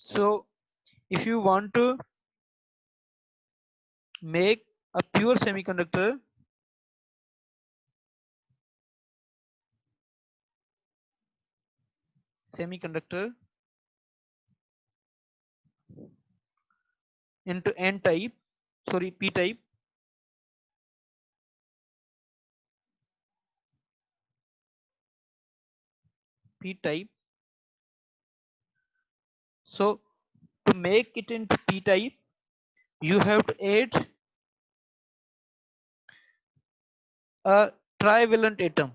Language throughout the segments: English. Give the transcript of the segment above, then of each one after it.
So if you want to make a pure semiconductor, into n type, sorry, p type, so to make it into p type, you have to add a trivalent atom,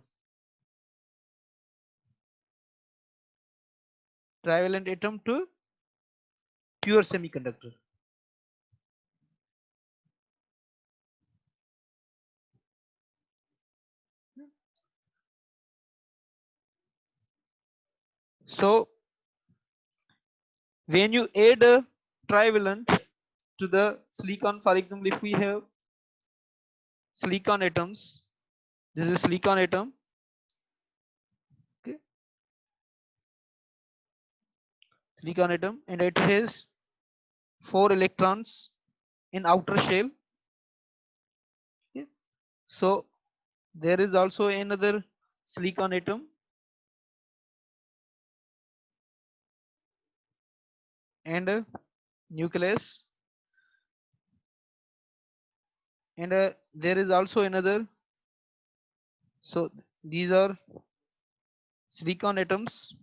to pure semiconductor. So when you add a trivalent to the silicon, for example, if we have silicon atoms, this is silicon atom, okay, silicon atom, and it has 4 electrons in outer shell. Okay. So there is also another silicon atom, and a nucleus, and there is also another. So these are silicon atoms,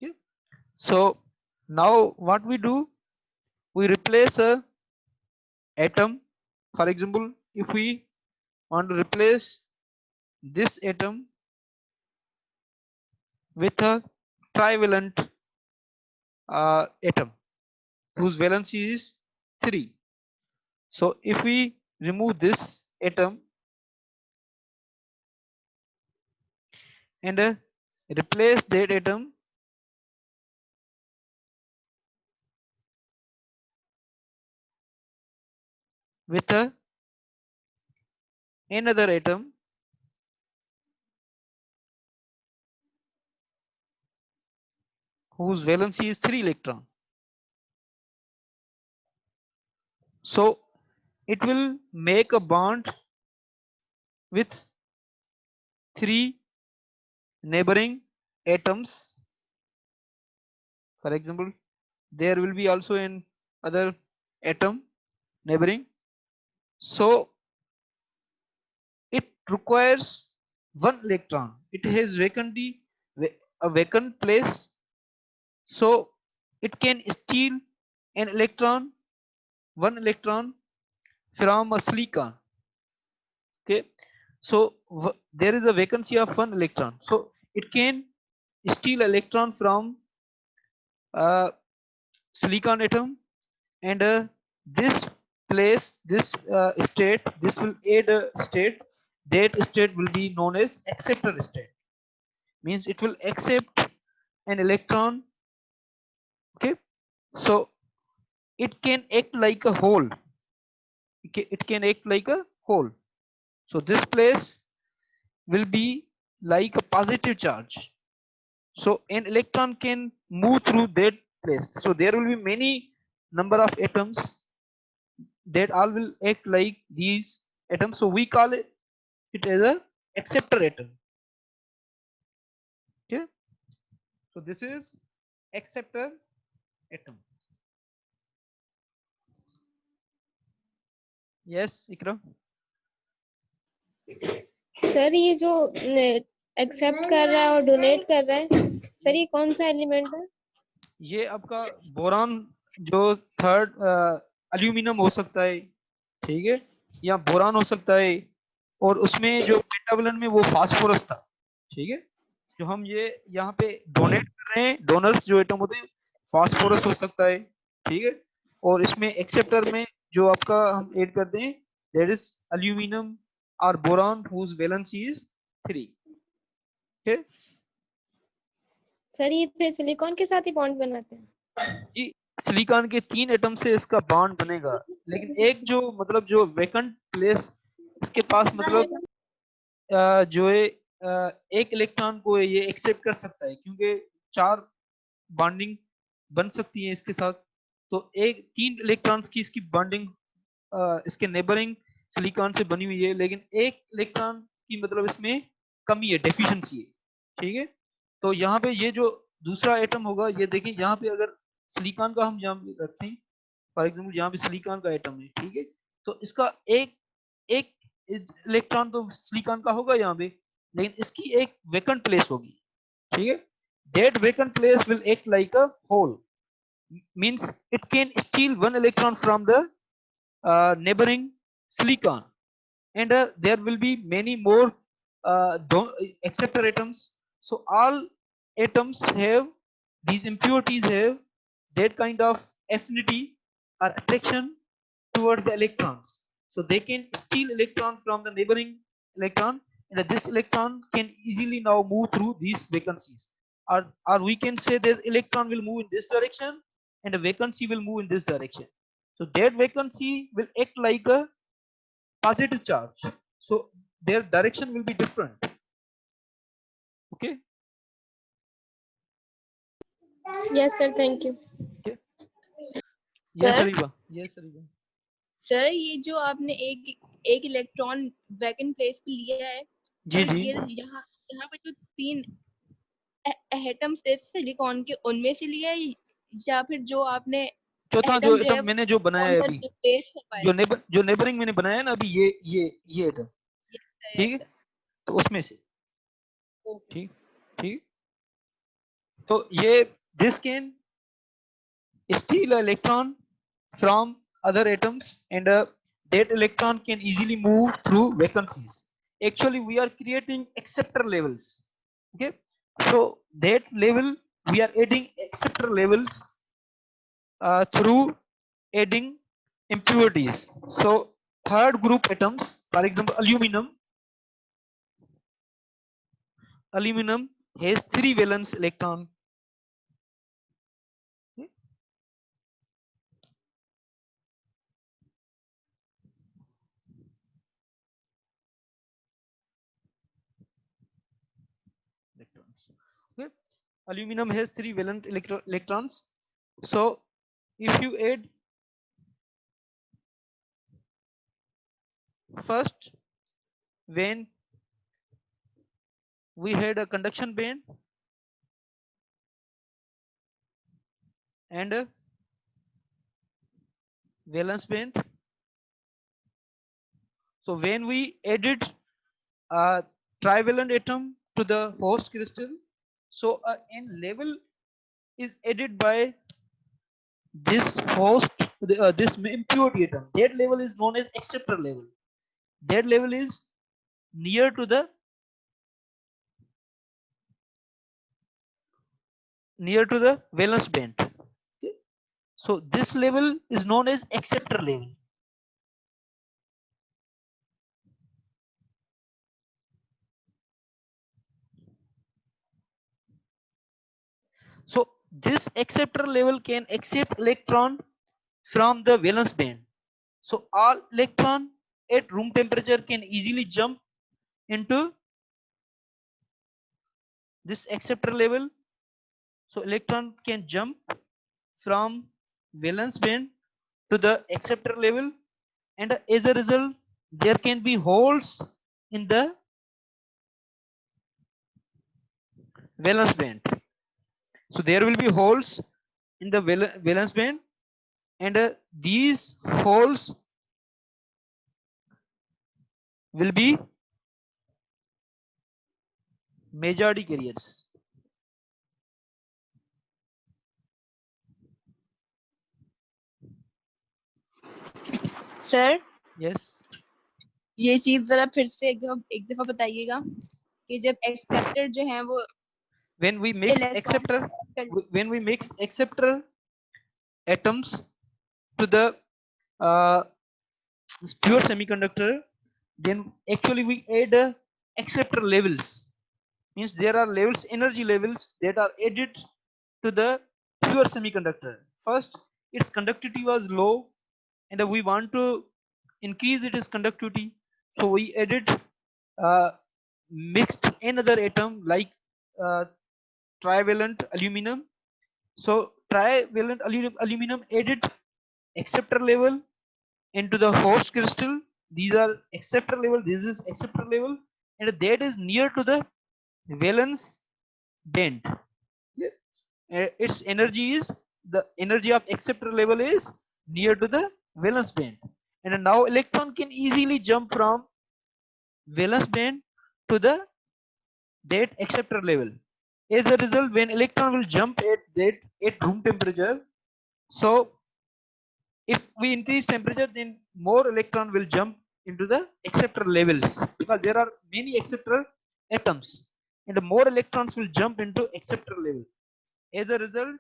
okay. So now what we do, we replace a atom. For example, if we want to replace this atom with a trivalent atom whose valency is 3. So if we remove this atom and replace that atom with another atom whose valency is 3 electron, so it will make a bond with 3 neighboring atoms. For example, there will be also an other atom neighboring, so it requires 1 electron. It has a vacant place, so it can steal an electron, 1 electron from a silicon. Okay, so there is a vacancy of 1 electron, so it can steal electron from a silicon atom, and this place, this state, this will add a state. That state will be known as acceptor state, means it will accept an electron. Okay, so it can act like a hole, it can act like a hole. So this place will be like a positive charge, so an electron can move through that place. So there will be many number of atoms that all will act like these atoms, so we call it as a acceptor atom. Okay, so this is acceptor atom. Yes, Ikra. Sir ये जो accept कर रहा है और donate कर रहा है sir, ये कौन सा एलिमेंट है? ये आपका बोरान, जो थर्ड एल्यूमिनियम हो सकता है, ठीक है, या बोरान हो सकता है, और उसमें जो पेंटावलन में वो फास्फोरस था, ठीक है। जो हम ये यहाँ पे डोनेट कर रहे हैं, डोनर्स जो एटम होते हैं, फास्फोरस हो सकता है, ठीक है। और इसमें एक्सेप्टर में जो आपका हम ऐड करते हैं, दैट इज एल्यूमिनियम और बोरान हुज वैलेंसी इज 3। ठीक, सर ये फिर सिलिकॉन के साथ ही बॉन्ड बनाते हैं? जी, सिलिकॉन के 3 एटम से इसका बॉन्ड बनेगा, लेकिन एक जो मतलब जो वैकेंट प्लेस इसके पास, मतलब जो है एक इलेक्ट्रॉन को ये एक्सेप्ट कर सकता है, क्योंकि 4 बॉन्डिंग बन सकती है इसके साथ। तो एक 3 इलेक्ट्रॉन्स की इसकी बॉन्डिंग इसके नेबरिंग सिलिकॉन से बनी हुई है, लेकिन एक इलेक्ट्रॉन की मतलब इसमें कमी है, डेफिशिएंसी है। ठीक है, तो यहाँ पे ये जो दूसरा एटम होगा, ये देखिए यहाँ पे अगर सिलिकॉन का हम यहाँ पे रखें, फॉर एग्जाम्पल यहाँ पे सिलिकॉन का एटम है, ठीक है, तो इसका एक एक इलेक्ट्रॉन तो सिलिकॉन का होगा यहाँ पे, लेकिन इसकी एक वेकेंट प्लेस होगी। ठीक है, that vacant place will act like a hole, means it can steal one electron from the neighboring silicon, and there will be many more acceptor atoms. So all atoms have these impurities, have that kind of affinity or attraction towards the electrons, so they can steal electron from the neighboring electron, and this electron can easily now move through these vacancies, or we can say that electron will move in this direction and a vacancy will move in this direction. So that vacancy will act like a positive charge, so their direction will be different. Okay. Yes, sir. Thank you. Okay. Yes, Sir? Ariba. Yes, Ariba. Sir ये जो आपने एक electron vacant place पे लिया है, जी तो जी। ये यहाँ यहाँ पे जो 3 एटम्स थे सिलिकॉन के, उनमें से लिया है, या फिर जो आपने चौथा जो एटम मैंने जो बनाया है अभी, रिप्लेस करवाया जो नेबरिंग मैंने बनाया है ना अभी, ये एटम, ठीक है, तो उसमें से। ठीक ठीक, तो ये this can steal an electron from other atoms, and that electron can easily move through vacancies. Actually we are creating acceptor levels. Okay, so that level we are adding acceptor levels through adding impurities. So third group atoms, for example aluminum has 3 valence electron. Electrons. Okay, aluminum has 3 valent electrons. So if you add first, when we had a conduction band and a valence band, so when we added a trivalent atom to the host crystal, so n level is added by this host, this impurity atom. That level is known as acceptor level. That level is near to the valence band. Okay? So this level is known as acceptor level. So this acceptor level can accept electron from the valence band. So all electron at room temperature can easily jump into this acceptor level. So electron can jump from valence band to the acceptor level, and as a result there can be holes in the valence band. So there will be holes in the valence band, and these holes will be Maillard carriers. Sir Yes. ये चीज जरा फिर से एक दफा बताइएगा कि जब एक्सेप्टर जो है वो When we mix electron acceptor atoms to the uh, pure semiconductor, then actually we add acceptor levels, means there are levels, energy levels that are added to the pure semiconductor. First its conductivity was low, and we want to increase its conductivity, so we added mixed another atom like uh, trivalent aluminum. So trivalent aluminum added acceptor level into the host crystal. These are acceptor level, this is acceptor level, and that is near to the valence band. Yeah. Its energy is, the energy of acceptor level is near to the valence band, and now electron can easily jump from valence band to the that acceptor level. As a result, when electron will jump at that at room temperature, so if we increase temperature, then more electron will jump into the acceptor levels, because there are many acceptor atoms, and more electrons will jump into acceptor level. As a result,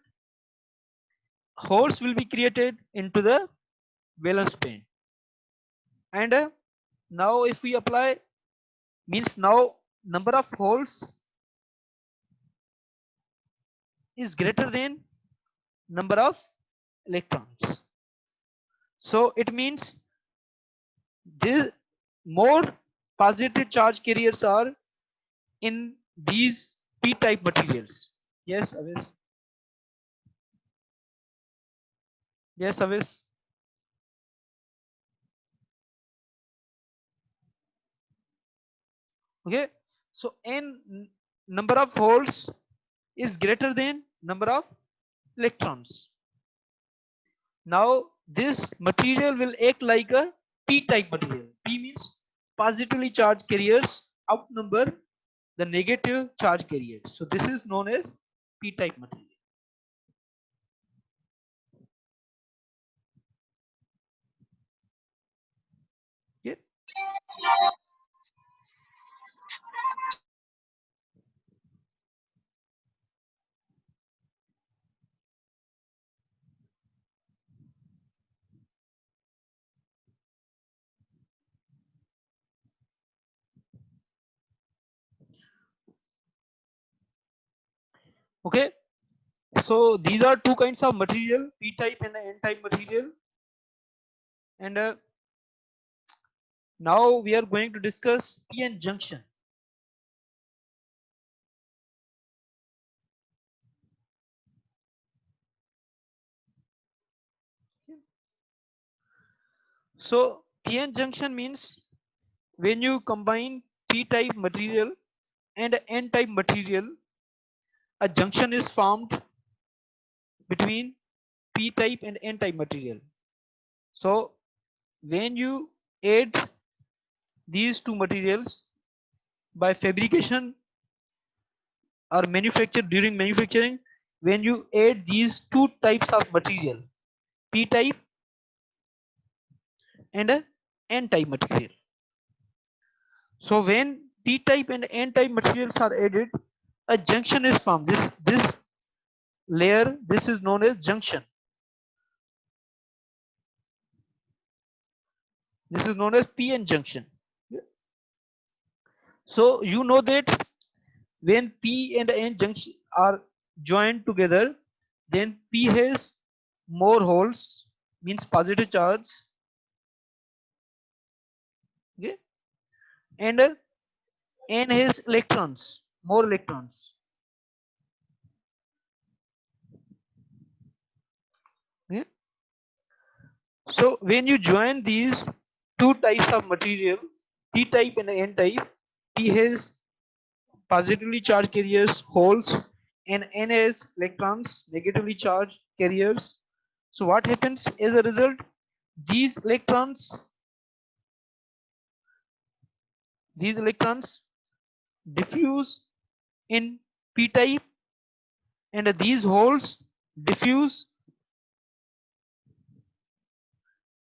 holes will be created into the valence band. And now if we apply, means now number of holes is greater than number of electrons. So it means this more positive charge carriers are in these p-type materials. Yes, Avis. Yes, Avis. Okay. So number of holes is greater than number of electrons. Now this material will act like a p-type material. P means positively charged carriers outnumber the negative charge carriers. So this is known as p-type material. Yeah. Okay. So these are two kinds of material, p-type and n-type material. And now we are going to discuss p-n junction. So p-n junction means when you combine p-type material and n-type material, a junction is formed between p-type and n-type material. So when you add these two materials by fabrication or manufacture, during manufacturing, when you add these two types of material, p-type and n-type material. So when p-type and n-type materials are added, a junction is formed. This layer, this is known as junction. This is known as p-n junction. So you know that when p and n junction are joined together, then p has more holes, means positive charge, okay, and n has electrons, more electrons. Okay. So when you join these two types of material, p type and n type, p has positively charged carriers, holes, and n has electrons, negatively charged carriers. So what happens as a result? These electrons diffuse in p type, and these holes diffuse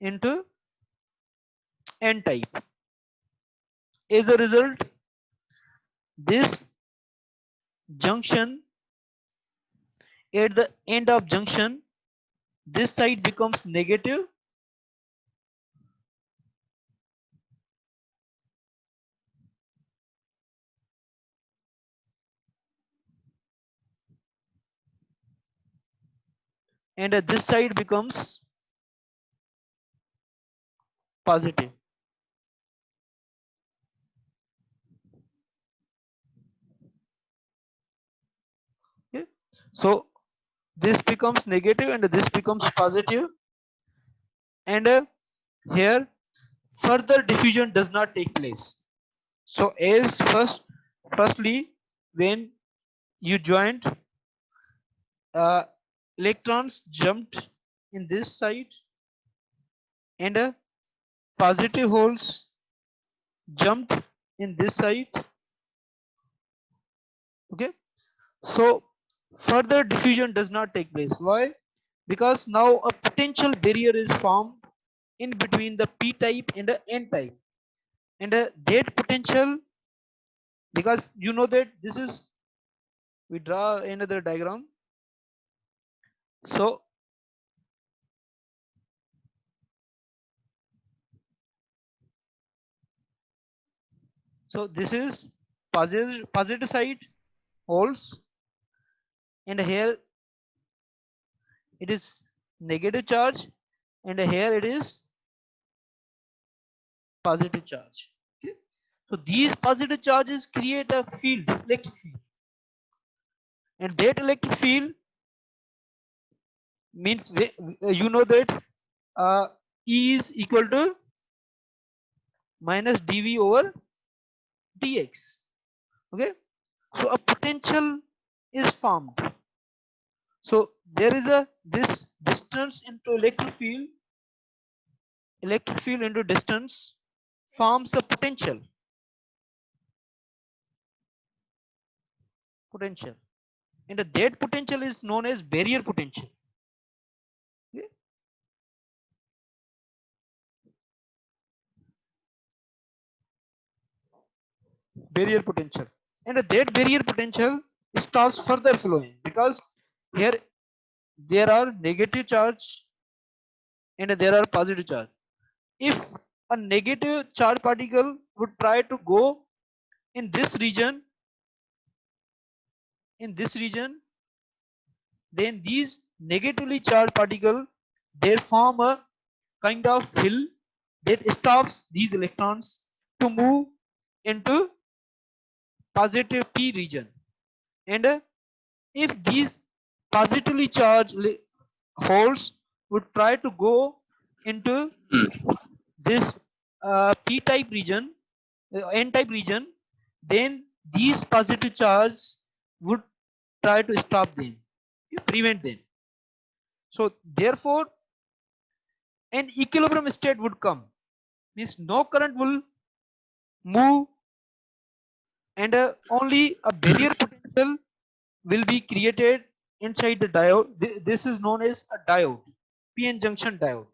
into n type. As a result, this junction, at the end of junction, this side becomes negative and this side becomes positive. So this becomes negative and this becomes positive, and here further diffusion does not take place. So as firstly, when you joined, uh, electrons jumped in this side, and positive holes jumped in this side. Okay, so further diffusion does not take place. Why? Because now a potential barrier is formed in between the p type and the n type, and that potential, because you know that this is, we draw another diagram. So this is positive side holes, and here it is negative charge, and here it is positive charge. Okay, so these positive charges create a field, electric field, and that electric field means you know that E is equal to minus dV over dx. Okay, so a potential is formed. So there is a this distance into electric field into distance forms a potential, and that potential is known as barrier potential. Okay? Barrier potential, and that barrier potential starts further flowing, because here there are negative charge and there are positive charge. If a negative charge particle would try to go in this region, then these negatively charged particle, they form a kind of hill that stops these electrons to move into positive p region. And if these positively charged holes would try to go into this p type region, n type region, then these positive charges would try to stop them, prevent them. So therefore an equilibrium state would come, means no current will move, and only a barrier potential will be created inside the diode. This is known as a diode, p-n junction diode,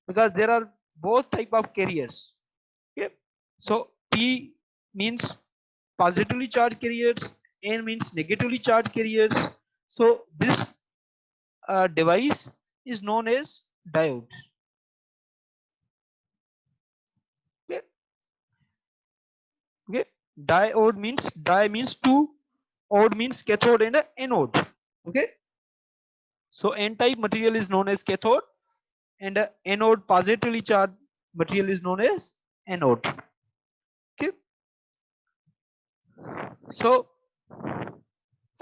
because there are both type of carriers. Okay, so p means positively charged carriers, n means negatively charged carriers. So this device is known as diode. Okay, okay, diode means di means two, ode means cathode and anode. Okay, so n type material is known as cathode, and anode positively charged material is known as anode. Okay, so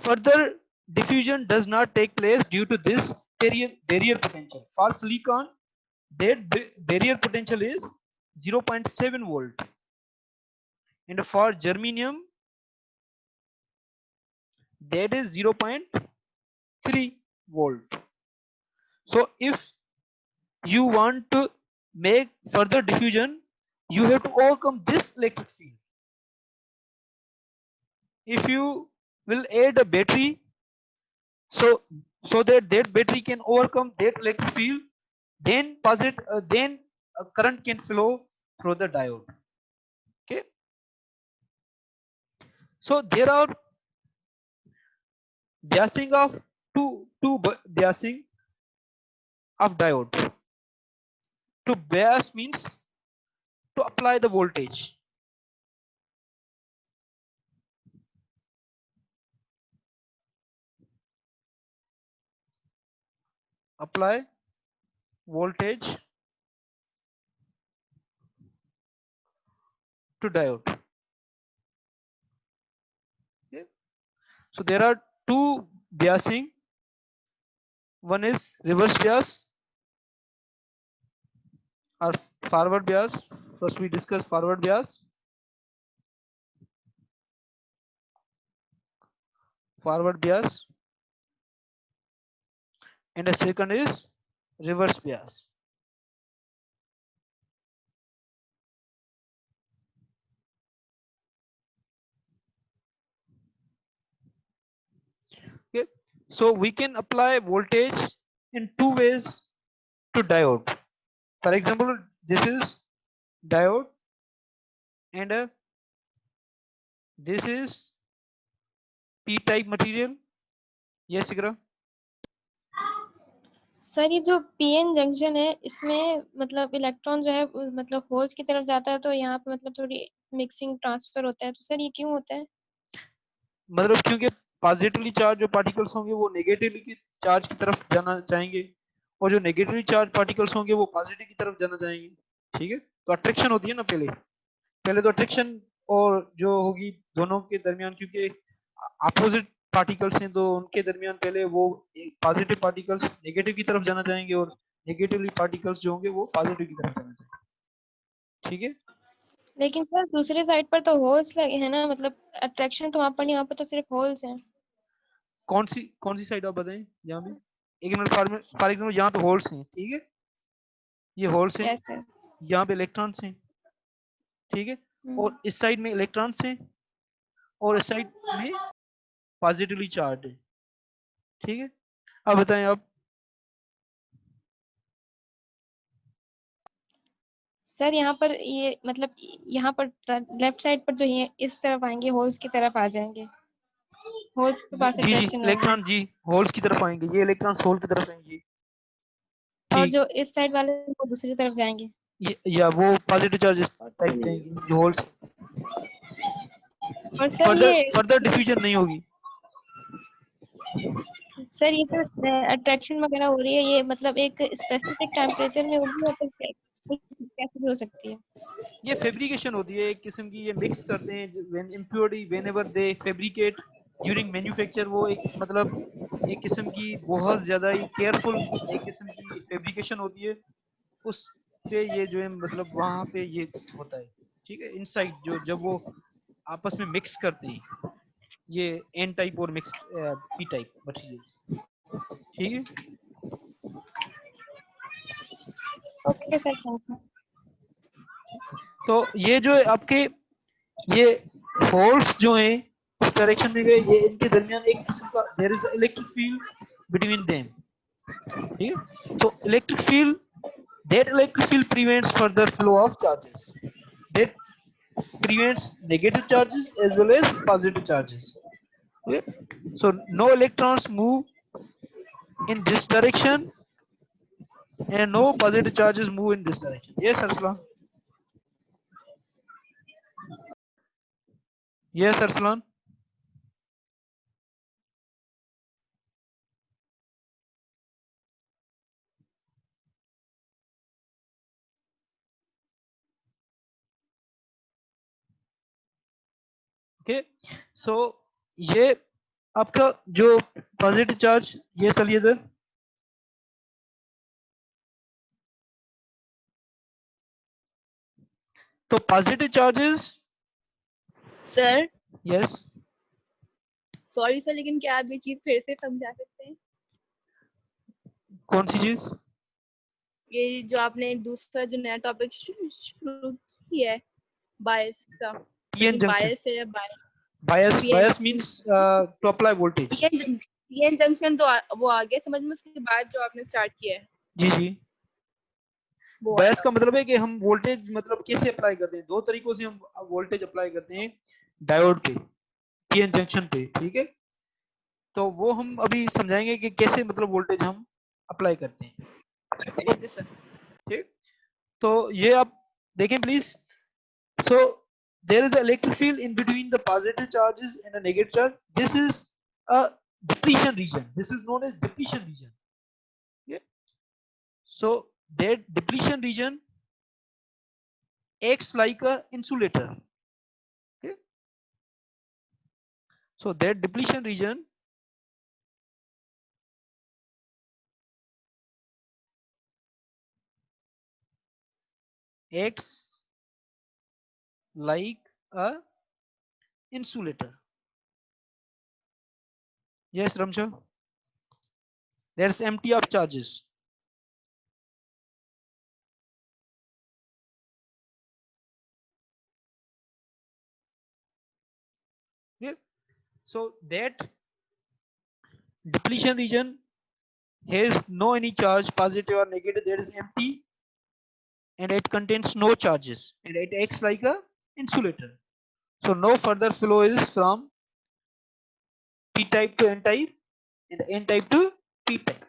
further diffusion does not take place due to this barrier potential. For silicon, that barrier potential is 0.7 volt, and for germanium that is 0.3 volt. So if you want to make further diffusion, you have to overcome this electric field. If you will add a battery, so that battery can overcome that electric field, then then a current can flow through the diode. Okay, so there are biasing of biasing of diode. To bias means to apply the voltage. Apply voltage to diode. Okay, so there are two biasing, one is reverse bias or forward bias. First we discuss forward bias. Forward bias, and the second is reverse bias. Okay, so we can apply voltage in two ways to diode. For example, this is diode, and this is p-type material. Yes, Ikra? Sir ये जो PN junction है इसमें मतलब electron जो है मतलब holes की तरफ जाता है तो यहाँ पे मतलब थोड़ी मिक्सिंग ट्रांसफर होता है, तो सर ये क्यों होता है? मतलब क्योंकि पॉजिटिवली चार्ज जो पार्टिकल्स होंगे वो नेगेटिवली चार्ज की तरफ जाना चाहेंगे, और जो नेगेटिवली चार्ज पार्टिकल्स होंगे वो पॉजिटिव की तरफ जाना चाहेंगे। ठीक है, तो अट्रैक्शन होती है ना, पहले पहले तो अट्रैक्शन और जो होगी दोनों के दरमियान, क्योंकि अपोजिट पार्टिकल्स हैं तो उनके दरमियान पहले वो पॉजिटिव पार्टिकल्स नेगेटिव की तरफ जाना चाहेंगे और नेगेटिवली पार्टिकल्स जो होंगे वो पॉजिटिव की तरफ जाना चाहेंगे। ठीक है, लेकिन सर दूसरे साइड पर तो होल्स लगे हैं ना, मतलब अट्रैक्शन तो वहाँ पर नहीं, वहाँ पर तो सिर्फ होल्स हैं। कौन सी साइड आप बताएं? यहाँ पे एक मिनट, फॉर एग्जाम्पल यहाँ पे होल्स हैं, ठीक है, ये होल्स हैं, यस सर। यहाँ पे इलेक्ट्रॉन्स हैं, ठीक है, और इस साइड में इलेक्ट्रॉन्स हैं और इस साइड में पॉजिटिवली चार्ज है। ठीक है, अब बताएं आप। सर यहाँ पर ये मतलब यहाँ पर लेफ्ट साइड पर जो है इस तरफ आएंगे, होल्स की तरफ आ जाएंगे, होल्स के पास जी जी, अट्रैक्शन होगी। इलेक्ट्रॉन जी होल्स की तरफ आएंगे, ये इलेक्ट्रॉन्स होल की तरफ आएंगे। और ठीक, जो इस साइड वाले हैं, वो दूसरी तरफ जाएंगे। ये या वो पॉजिटिव चार्जेस टाइप जाएंगे जो होल्स, और सर फर्दर ये फर्दर डिफ्यूजन नहीं होगी। सर ये जो अट्रैक्शन वगैरह हो रही है ये मतलब एक स्पेसिफिक टेम्परेचर में होगी या फिर कैसे भी हो सकती है? ये फैब्रिकेशन होती है एक किस्म की, ये मिक्स करते हैं when impurity whenever they fabricate during manufacture, वो एक मतलब एक किस्म की बहुत ज्यादा ही केयरफुल एक किस्म की फैब्रिकेशन होती है, उस पे ये जो है मतलब वहां पे ये होता है। ठीक है, इनसाइड जो जब वो आपस में मिक्स करते हैं ये एन टाइप और मिक्स पी टाइप मटेरियल्स। ठीक है, ओके सर, थैंक यू। तो ये जो है आपके ये होल्स जो हैं इस डायरेक्शन में गए, ये इनके दरमियान एक किस्म का there is electric field between them. ठीक है, तो electric field, that electric field prevents further flow of charges, that prevents negative charges as well as positive charges. Okay, so no electrons move in this direction and no positive charges move in this direction. Yes, Arslan? Yes, Arslan? Okay, so ये आपका जो positive charge, ये चलिए इधर, तो positive charges, sir yes, sorry sir, लेकिन क्या आप ये चीज फिर से समझा सकते हैं? कौन सी चीज? ये जो आपने दूसरा जो नया टॉपिक शुरू किया है बायस का, पीएन जंक्शन, बायस है या bias, PN bias means to apply voltage. PN junction तो वो आ गया समझ में, उसके बाद जो आपने स्टार्ट किया है जी जी, वो बायस वाला। का मतलब है कि हम वोल्टेज मतलब कैसे अप्लाई करते हैं, दो तरीकों से हम वोल्टेज अप्लाई करते हैं डायोड पे, पीएन जंक्शन पे। ठीक है, तो वो हम अभी समझाएंगे कि कैसे मतलब वोल्टेज हम अप्लाई करते हैं। Okay sir. ठीक, तो ये आप देखें please. So there is electric field in between the positive charges and the negative charge, this is a depletion region, this is known as depletion region. So that depletion region acts like a insulator. Okay, so that depletion region acts like a insulator. Yes, Ramcho. That's empty of charges. Yeah. So that depletion region has no any charge, positive or negative. That is empty, and it contains no charges, and it acts like a insulator. So no further flow is from p type to n type and n type to p type.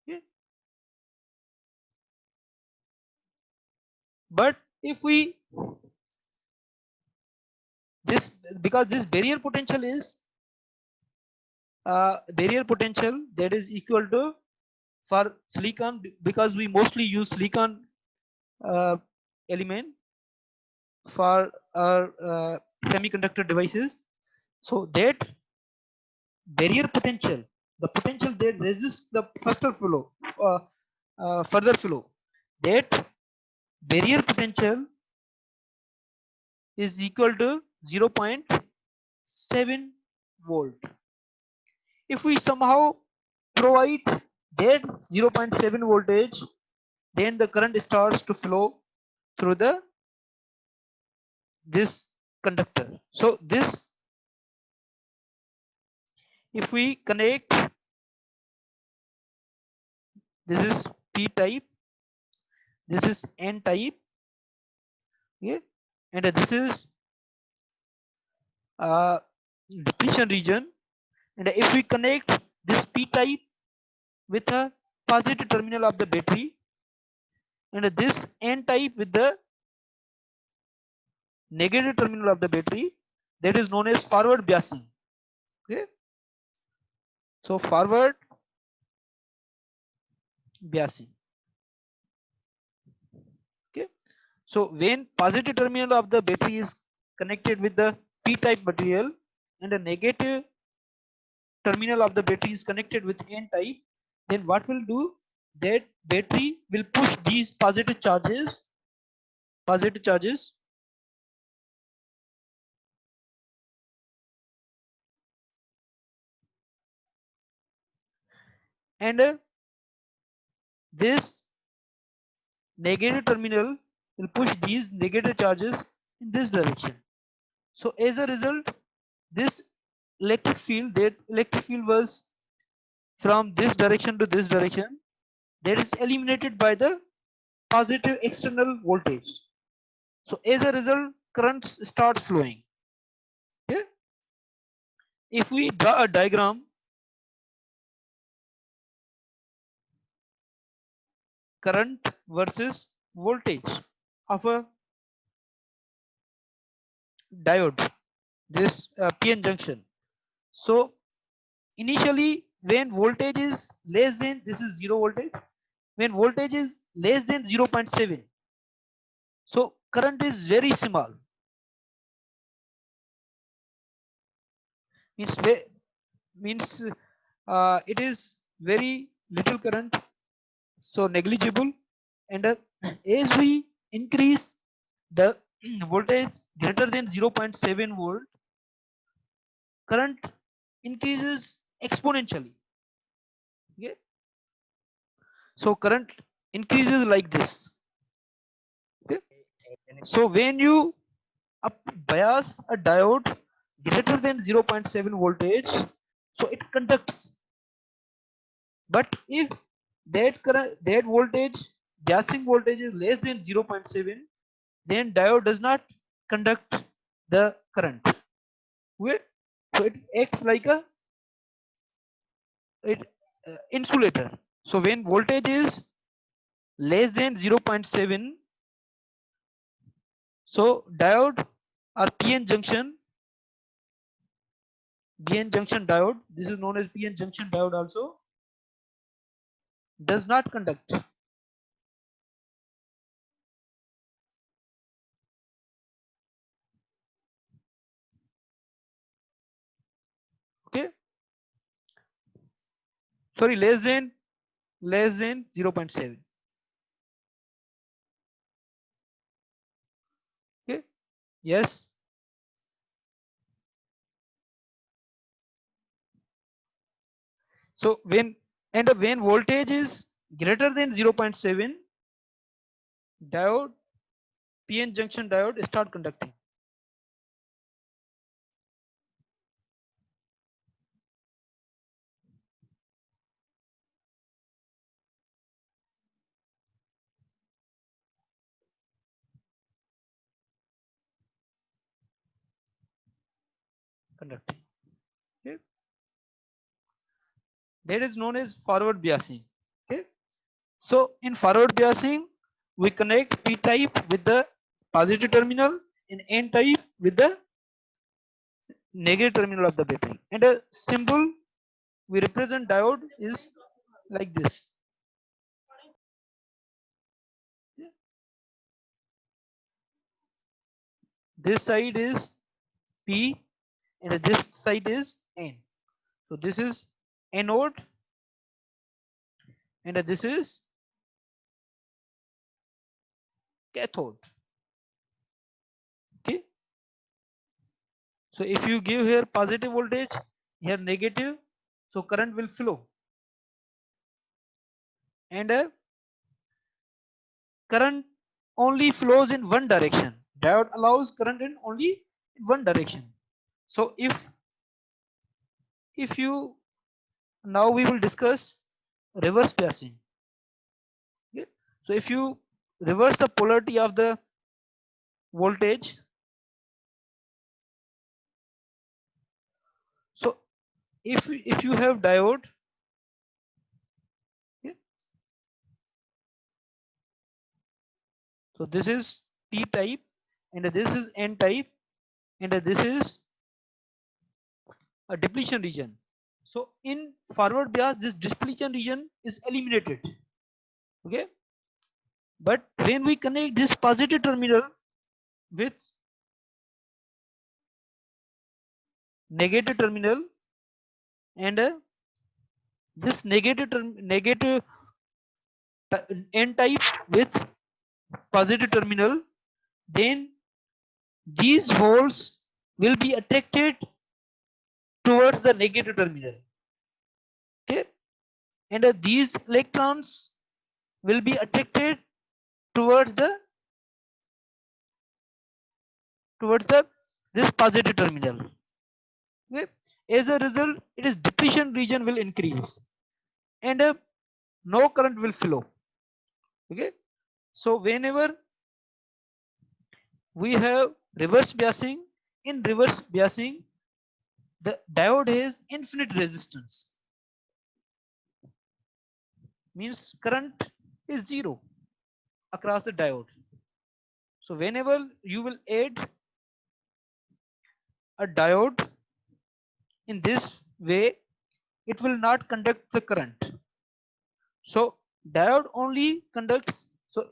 Okay. But if we this, because this barrier potential is barrier potential that is equal to for silicon, because we mostly use silicon element for our semiconductor devices. So that barrier potential, the potential that resists the faster flow, further flow, that barrier potential is equal to 0.7 volt. If we somehow provide that 0.7 voltage, then the current starts to flow through the this conductor. So this, if we connect, this is p type, this is n type, okay, and this is depletion region, and if we connect this p type with a positive terminal of the battery and this n type with the negative terminal of the battery, that is known as forward biasing. Okay, so forward biasing. Okay, so when positive terminal of the battery is connected with the p type material and the negative terminal of the battery is connected with n type, then what will do, that battery will push these positive charges and this negative terminal will push these negative charges in this direction. So as a result, this that electric field was from this direction to this direction, that is eliminated by the positive external voltage. So as a result, currents start flowing. Okay? If we draw a diagram, current versus voltage of a diode, this PN junction. So initially when voltage is less than, this is 0 voltage, when voltage is less than 0.7, so current is very small, means means it is very little current, so negligible, and as we increase the voltage greater than 0.7 volt, current increases exponentially. Okay, so current increases like this. Okay, so when you up bias a diode greater than 0.7 voltage, so it conducts. But if that current, that voltage, biasing voltage is less than 0.7, then diode does not conduct the current. Okay, so it acts like a it, insulator. So when voltage is less than 0.7, so diode or PN junction diode, this is known as PN junction diode also, does not conduct. Okay, sorry, less than 0.7. Yes. So when voltage is greater than 0.7, diode, PN junction diode start conducting. Okay. That is known as forward biasing. Okay. So in forward biasing, we connect P type with the positive terminal and N type with the negative terminal of the battery. And a symbol we represent diode is like this. This side is P and this side is N. So this is anode and this is cathode. Okay. So if you give here positive voltage, here negative, so current will flow. And current only flows in one direction. Diode allows current in only one direction. So if you now we will discuss reverse biasing. Okay. So if you reverse the polarity of the voltage, so if you have diode, okay, so this is P type and this is N type and this is a depletion region. So in forward bias, this depletion region is eliminated. Okay. But when we connect this positive terminal with negative terminal and this negative N type with positive terminal, then these holes will be attracted towards the negative terminal. Okay. And these electrons will be attracted towards this positive terminal. Okay. As a result, it is depletion region will increase and no current will flow. Okay. So whenever we have reverse biasing, in reverse biasing, the diode has infinite resistance. Means current is zero across the diode. So whenever you will add a diode in this way, it will not conduct the current. So diode only conducts. So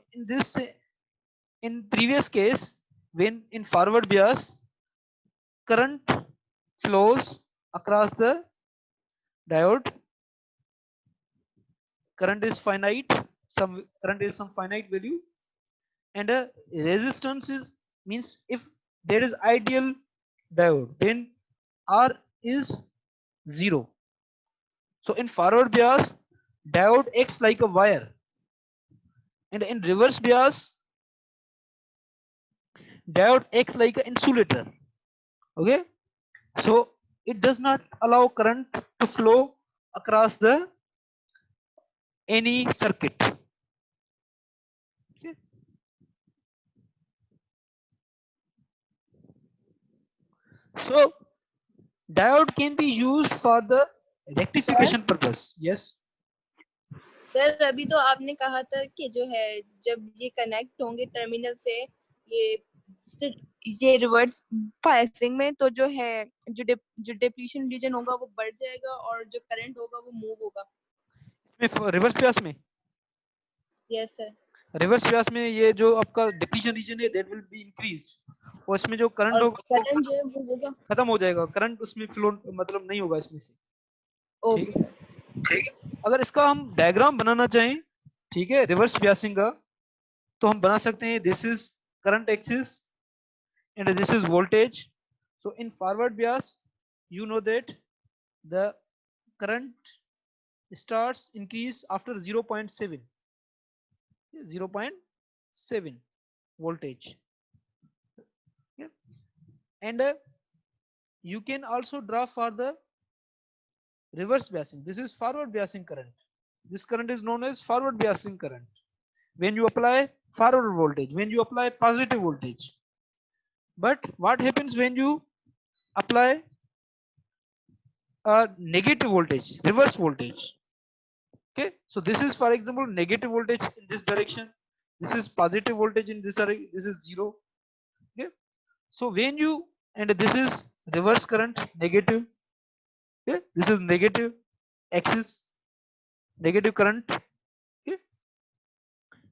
in previous case, when in forward bias, current flows across the diode. Current is finite. Some current is some finite value, and resistance is means if there is ideal diode, then R is 0. So in forward bias, diode acts like a wire, and in reverse bias, diode acts like an insulator. Okay, so it does not allow current to flow across the any circuit. Okay. So diode can be used for the rectification purpose. Yes. Sir अभी तो आपने कहा था कि जो है जब ये कनेक्ट होंगे टर्मिनल से ये रिवर्स बायसिंग में तो जो है जो डिप्लीशन रीजन होगा वो बढ़ जाएगा और जो करंट होगा वो मूव होगा रिवर्स बियास में यस सर रिवर्स बियास में ये जो आपका डिप्लीशन रीजन है दैट विल बी इंक्रीज्ड और इसमें जो करंट होगा करंट जो है वो होगा खत्म हो जाएगा करंट उसमें फ्लो मतलब नहीं होगा इसमें से ओके सर ठीक है अगर इसका हम डायग्राम बनाना चाहें ठीक है रिवर्स बियासिंग का तो हम बना सकते हैं this is current axis and this is voltage. So in forward bias, you know that the current starts increase after 0.7 voltage. Okay. And you can also draw for the reverse biasing. This is forward biasing current. This current is known as forward biasing current. When you apply forward voltage, when you apply positive voltage. But what happens when you apply a negative voltage, reverse voltage? Okay, so this is, for example, negative voltage in this direction. This is positive voltage in this direction. This is 0. Okay, so when you, and this is reverse current, negative. Okay, this is negative axis, negative current. Okay,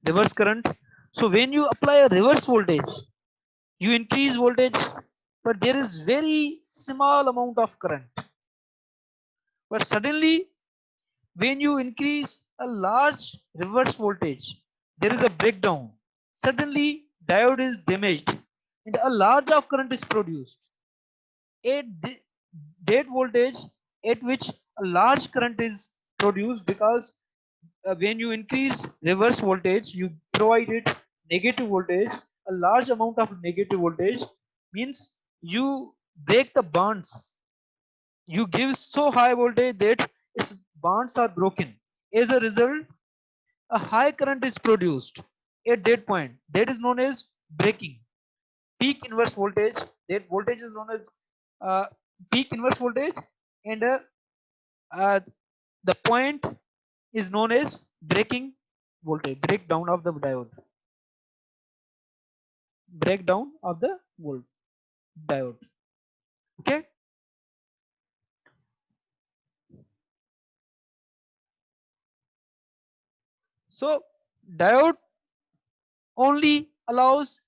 reverse current. So when you apply a reverse voltage, you increase voltage, but there is very small amount of current. But suddenly, when you increase a large reverse voltage, there is a breakdown. Suddenly, diode is damaged and a large of current is produced. At that voltage at which a large current is produced, because when you increase reverse voltage, you provide it negative voltage. A large amount of negative voltage means you break the bonds. You give so high voltage that its bonds are broken. As a result, a high current is produced at that point. That is known as breaking. Peak inverse voltage. That voltage is known as uh, peak inverse voltage, and uh, the point is known as breaking voltage. Breakdown of the diode. Breakdown of the diode. Okay. So diode only allows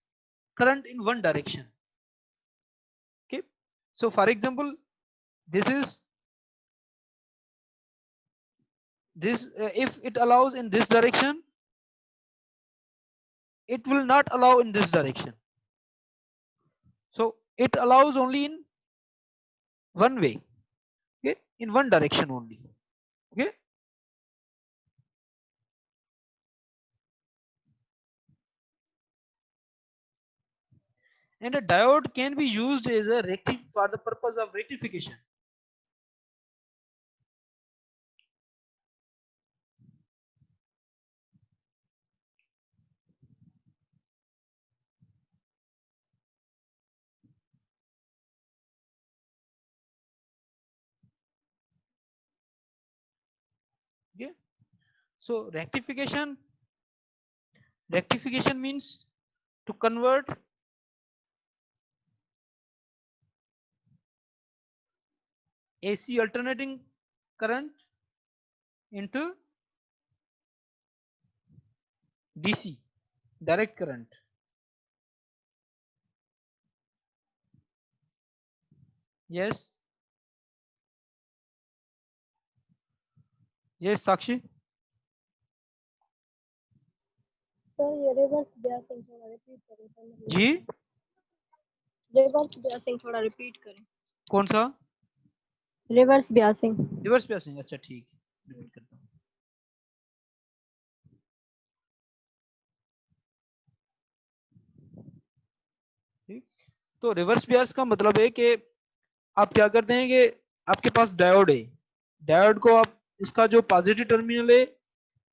current in one direction. Okay, so for example, this is this if it allows in this direction, it will not allow in this direction. So it allows only in one way. Okay, in one direction only. Okay, and a diode can be used as a for the purpose of rectification. Okay, so rectification means to convert AC alternating current into DC direct current. Yes. Yes, Sakshi. Sir ये reverse बियासिंग थोड़ा repeat करें sir. जी, reverse बियासिंग थोड़ा repeat करें। कौन सा? Reverse बियासिंग। Reverse बियासिंग, अच्छा ठीक है, रिपीट करता हूँ। ठीक, तो रिवर्स बियास का मतलब है कि आप क्या करते हैं कि आपके पास डायोड है, डायोड को आप इसका जो पॉजिटिव टर्मिनल है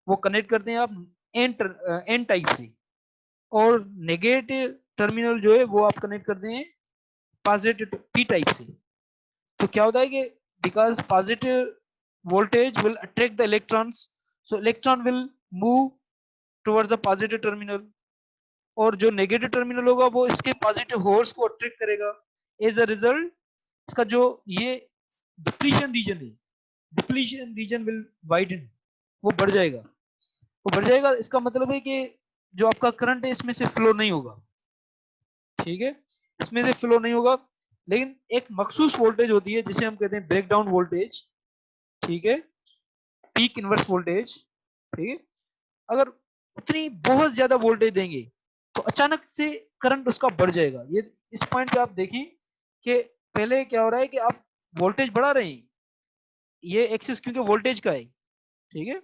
वो कनेक्ट करते हैं आप एन टाइप से, और नेगेटिव टर्मिनल जो है वो आप कनेक्ट करते हैं पॉजिटिव पी टाइप से। तो क्या होता है कि because positive voltage will attract the electrons, so electron will move towards the positive terminal, और जो नेगेटिव टर्मिनल होगा वो इसके पॉजिटिव होल्स को अट्रैक्ट करेगा। एज अ रिजल्ट इसका जो ये डिप्लीशन रीजन है, डिप्लीशन रीजन विल वाइडन, वो बढ़ जाएगा, वो बढ़ जाएगा। इसका मतलब है कि जो आपका करंट है इसमें से फ्लो नहीं होगा, ठीक है, इसमें से फ्लो नहीं होगा। लेकिन एक मखसूस वोल्टेज होती है जिसे हम कहते हैं ब्रेकडाउन वोल्टेज, ठीक है, पीक इनवर्स वोल्टेज, ठीक है। अगर उतनी बहुत ज्यादा वोल्टेज देंगे तो अचानक से करंट उसका बढ़ जाएगा। ये इस पॉइंट पे आप देखिए कि पहले क्या हो रहा है कि आप वोल्टेज बढ़ा रहे हैं, ये एक्सिस क्योंकि वोल्टेज का है, ठीक है,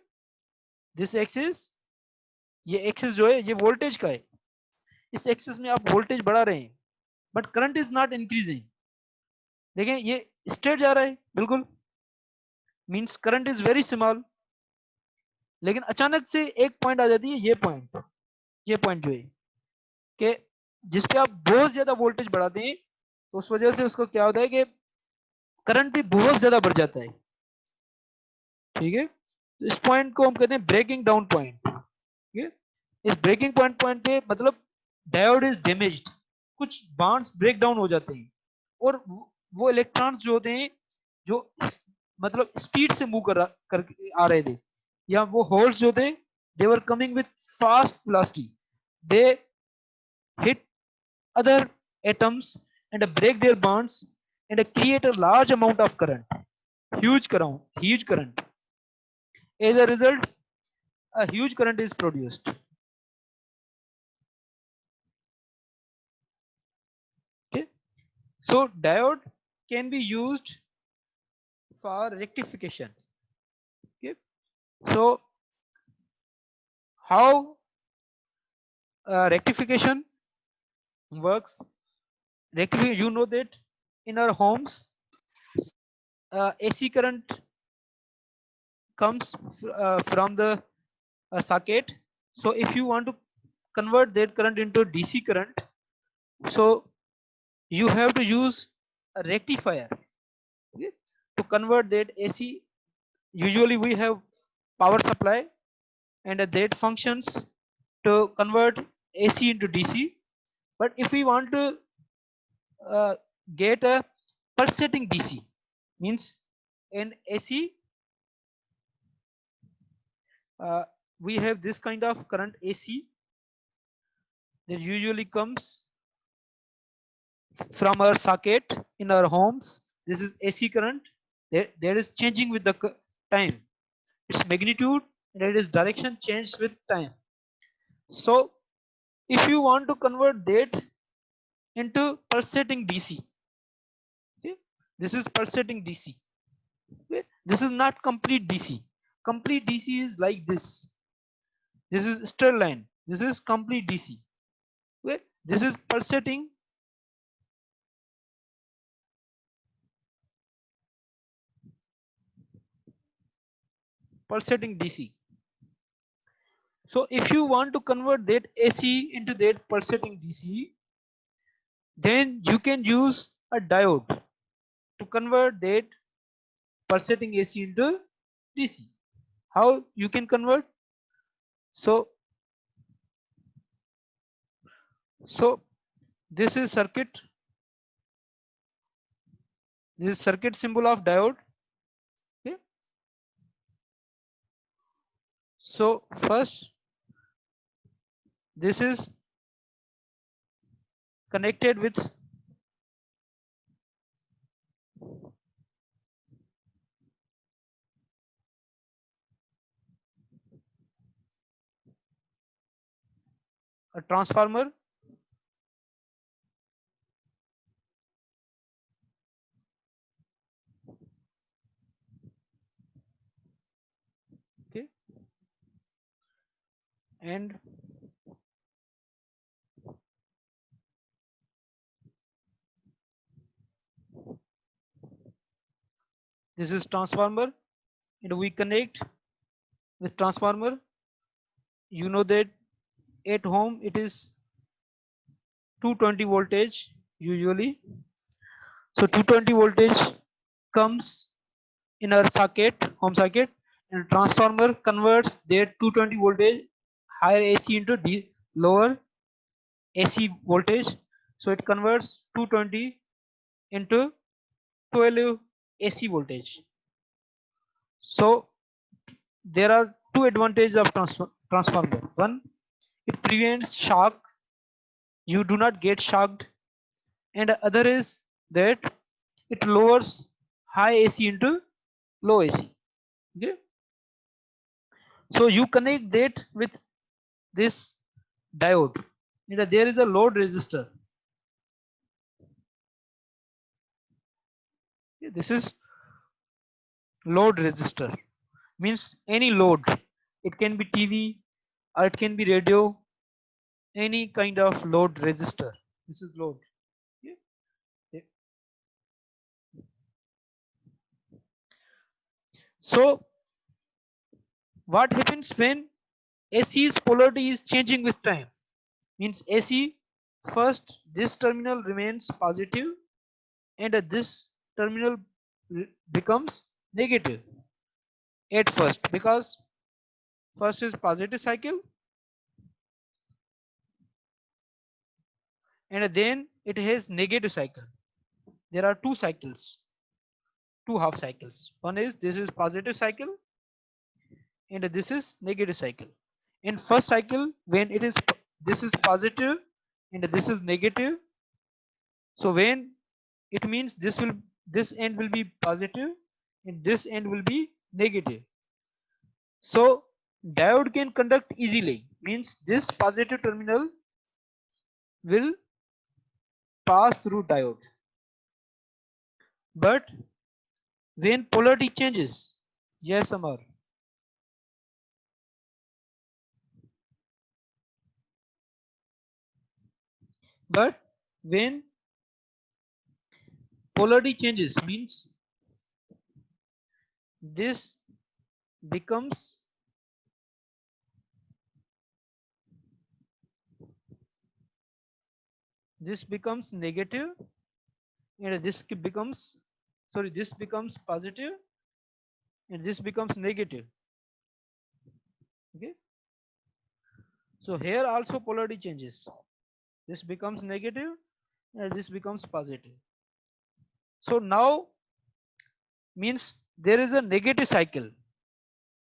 दिस एक्सिस, ये एक्सिस जो है ये वोल्टेज का है, इस एक्सिस में आप वोल्टेज बढ़ा रहे हैं but current is not increasing. देखें ये स्ट्रेट जा रहा है बिल्कुल, means current is very small, लेकिन अचानक से एक पॉइंट आ जाती है, ये पॉइंट जो है कि जिस पे आप बहुत ज्यादा वोल्टेज बढ़ाते हैं तो उस वजह से उसको क्या होता है कि करंट भी बहुत ज्यादा बढ़ जाता है, ठीक है। तो इस पॉइंट को हम कहते हैं ब्रेकिंग डाउन पॉइंट, ठीक है। इस ब्रेकिंग पॉइंट पे मतलब डायोड इज डैमेज्ड, कुछ बॉन्ड्स ब्रेक डाउन हो जाते हैं और वो इलेक्ट्रॉन्स जो होते हैं जो मतलब स्पीड से मूव कर आ रहे थे, या वो होल्स जो थे they were coming with fast velocity, they hit other atoms and break their bonds and create a large amount of current, huge current. As a result, a huge current is produced. Okay, so diode can be used for rectification. Okay, so how rectification works? Rectification, you know that in our homes, AC current comes from the socket. So if you want to convert that current into DC current, so you have to use a rectifier, okay, to convert that AC. Usually we have power supply and that functions to convert AC into DC. But if we want to get a pulsating DC, means in AC we have this kind of current AC that usually comes from our socket in our homes. This is AC current. There is changing with the time. Its magnitude and its direction changes with time. So if you want to convert that into pulsating DC, okay, this is pulsating DC. Okay, this is not complete DC. Complete DC is like this. This is straight line. This is complete DC. Okay, this is pulsating. Pulsating DC. So if you want to convert that AC into that pulsating DC, then you can use a diode to convert that pulsating AC into DC. How you can convert? So this is circuit. This is circuit symbol of diode. Okay. So first, this is connected with a transformer. Okay. And this is transformer, and we connect with transformer. You know that at home it is 220 voltage usually. So 220 voltage comes in our socket, home socket, and transformer converts that 220 voltage higher AC into lower AC voltage. So it converts 220 into 12 AC voltage. So there are two advantages of transformer. One, it prevents shock. You do not get shocked. And the other is that it lowers high AC into low AC. Okay. So you connect that with this diode. there is a load resistor. This is load resistor, means any load. It can be TV or it can be radio, any kind of load resistor. This is load. Yeah. Yeah. So what happens when AC's polarity is changing with time? Means AC, first this terminal remains positive and this terminal becomes negative at first, because first is positive cycle and then it has negative cycle. There are two cycles, two half cycles. One is this is positive cycle and this is negative cycle. In first cycle, when it is this is positive and this is negative, so when it means this end will be positive and this end will be negative. So diode can conduct easily, means this positive terminal will pass through diode. But when polarity changes, yes Amar, but when polarity changes, means this becomes negative and this becomes, sorry, this becomes positive and this becomes negative. Okay, so here also polarity changes, this becomes negative and this becomes positive. So now means there is a negative cycle.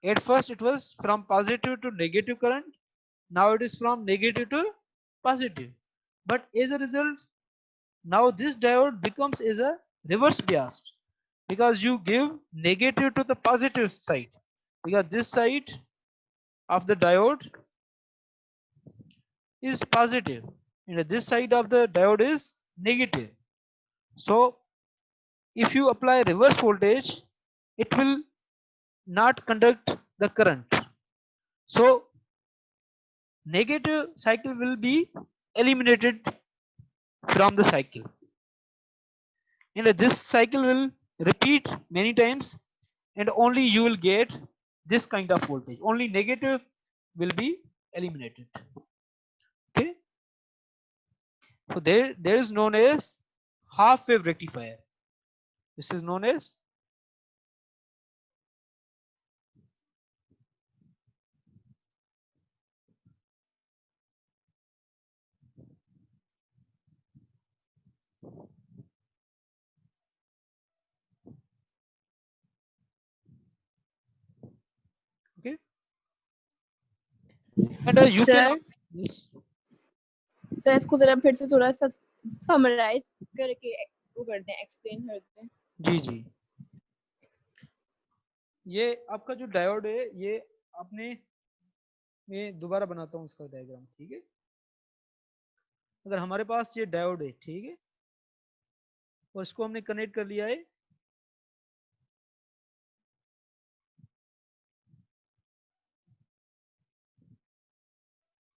At first it was from positive to negative current, now it is from negative to positive, but as a result now this diode becomes as a reverse biased, because you give negative to the positive side, because this side of the diode is positive and this side of the diode is negative. So if you apply reverse voltage, it will not conduct the current. So negative cycle will be eliminated from the cycle and this cycle will repeat many times and only you will get this kind of voltage, only negative will be eliminated. Okay, so there is known as half wave rectifier. This is known as okay, and you Sir? can yes, sir इसको जरा फिर से थोड़ा सा summarise करके वो करते हैं, एक्सप्लेन करते हैं. जी जी, ये आपका जो डायोड है ये आपने, मैं दोबारा बनाता हूँ उसका डायग्राम, ठीक है। अगर हमारे पास ये डायोड है, ठीक है, और इसको हमने कनेक्ट कर लिया है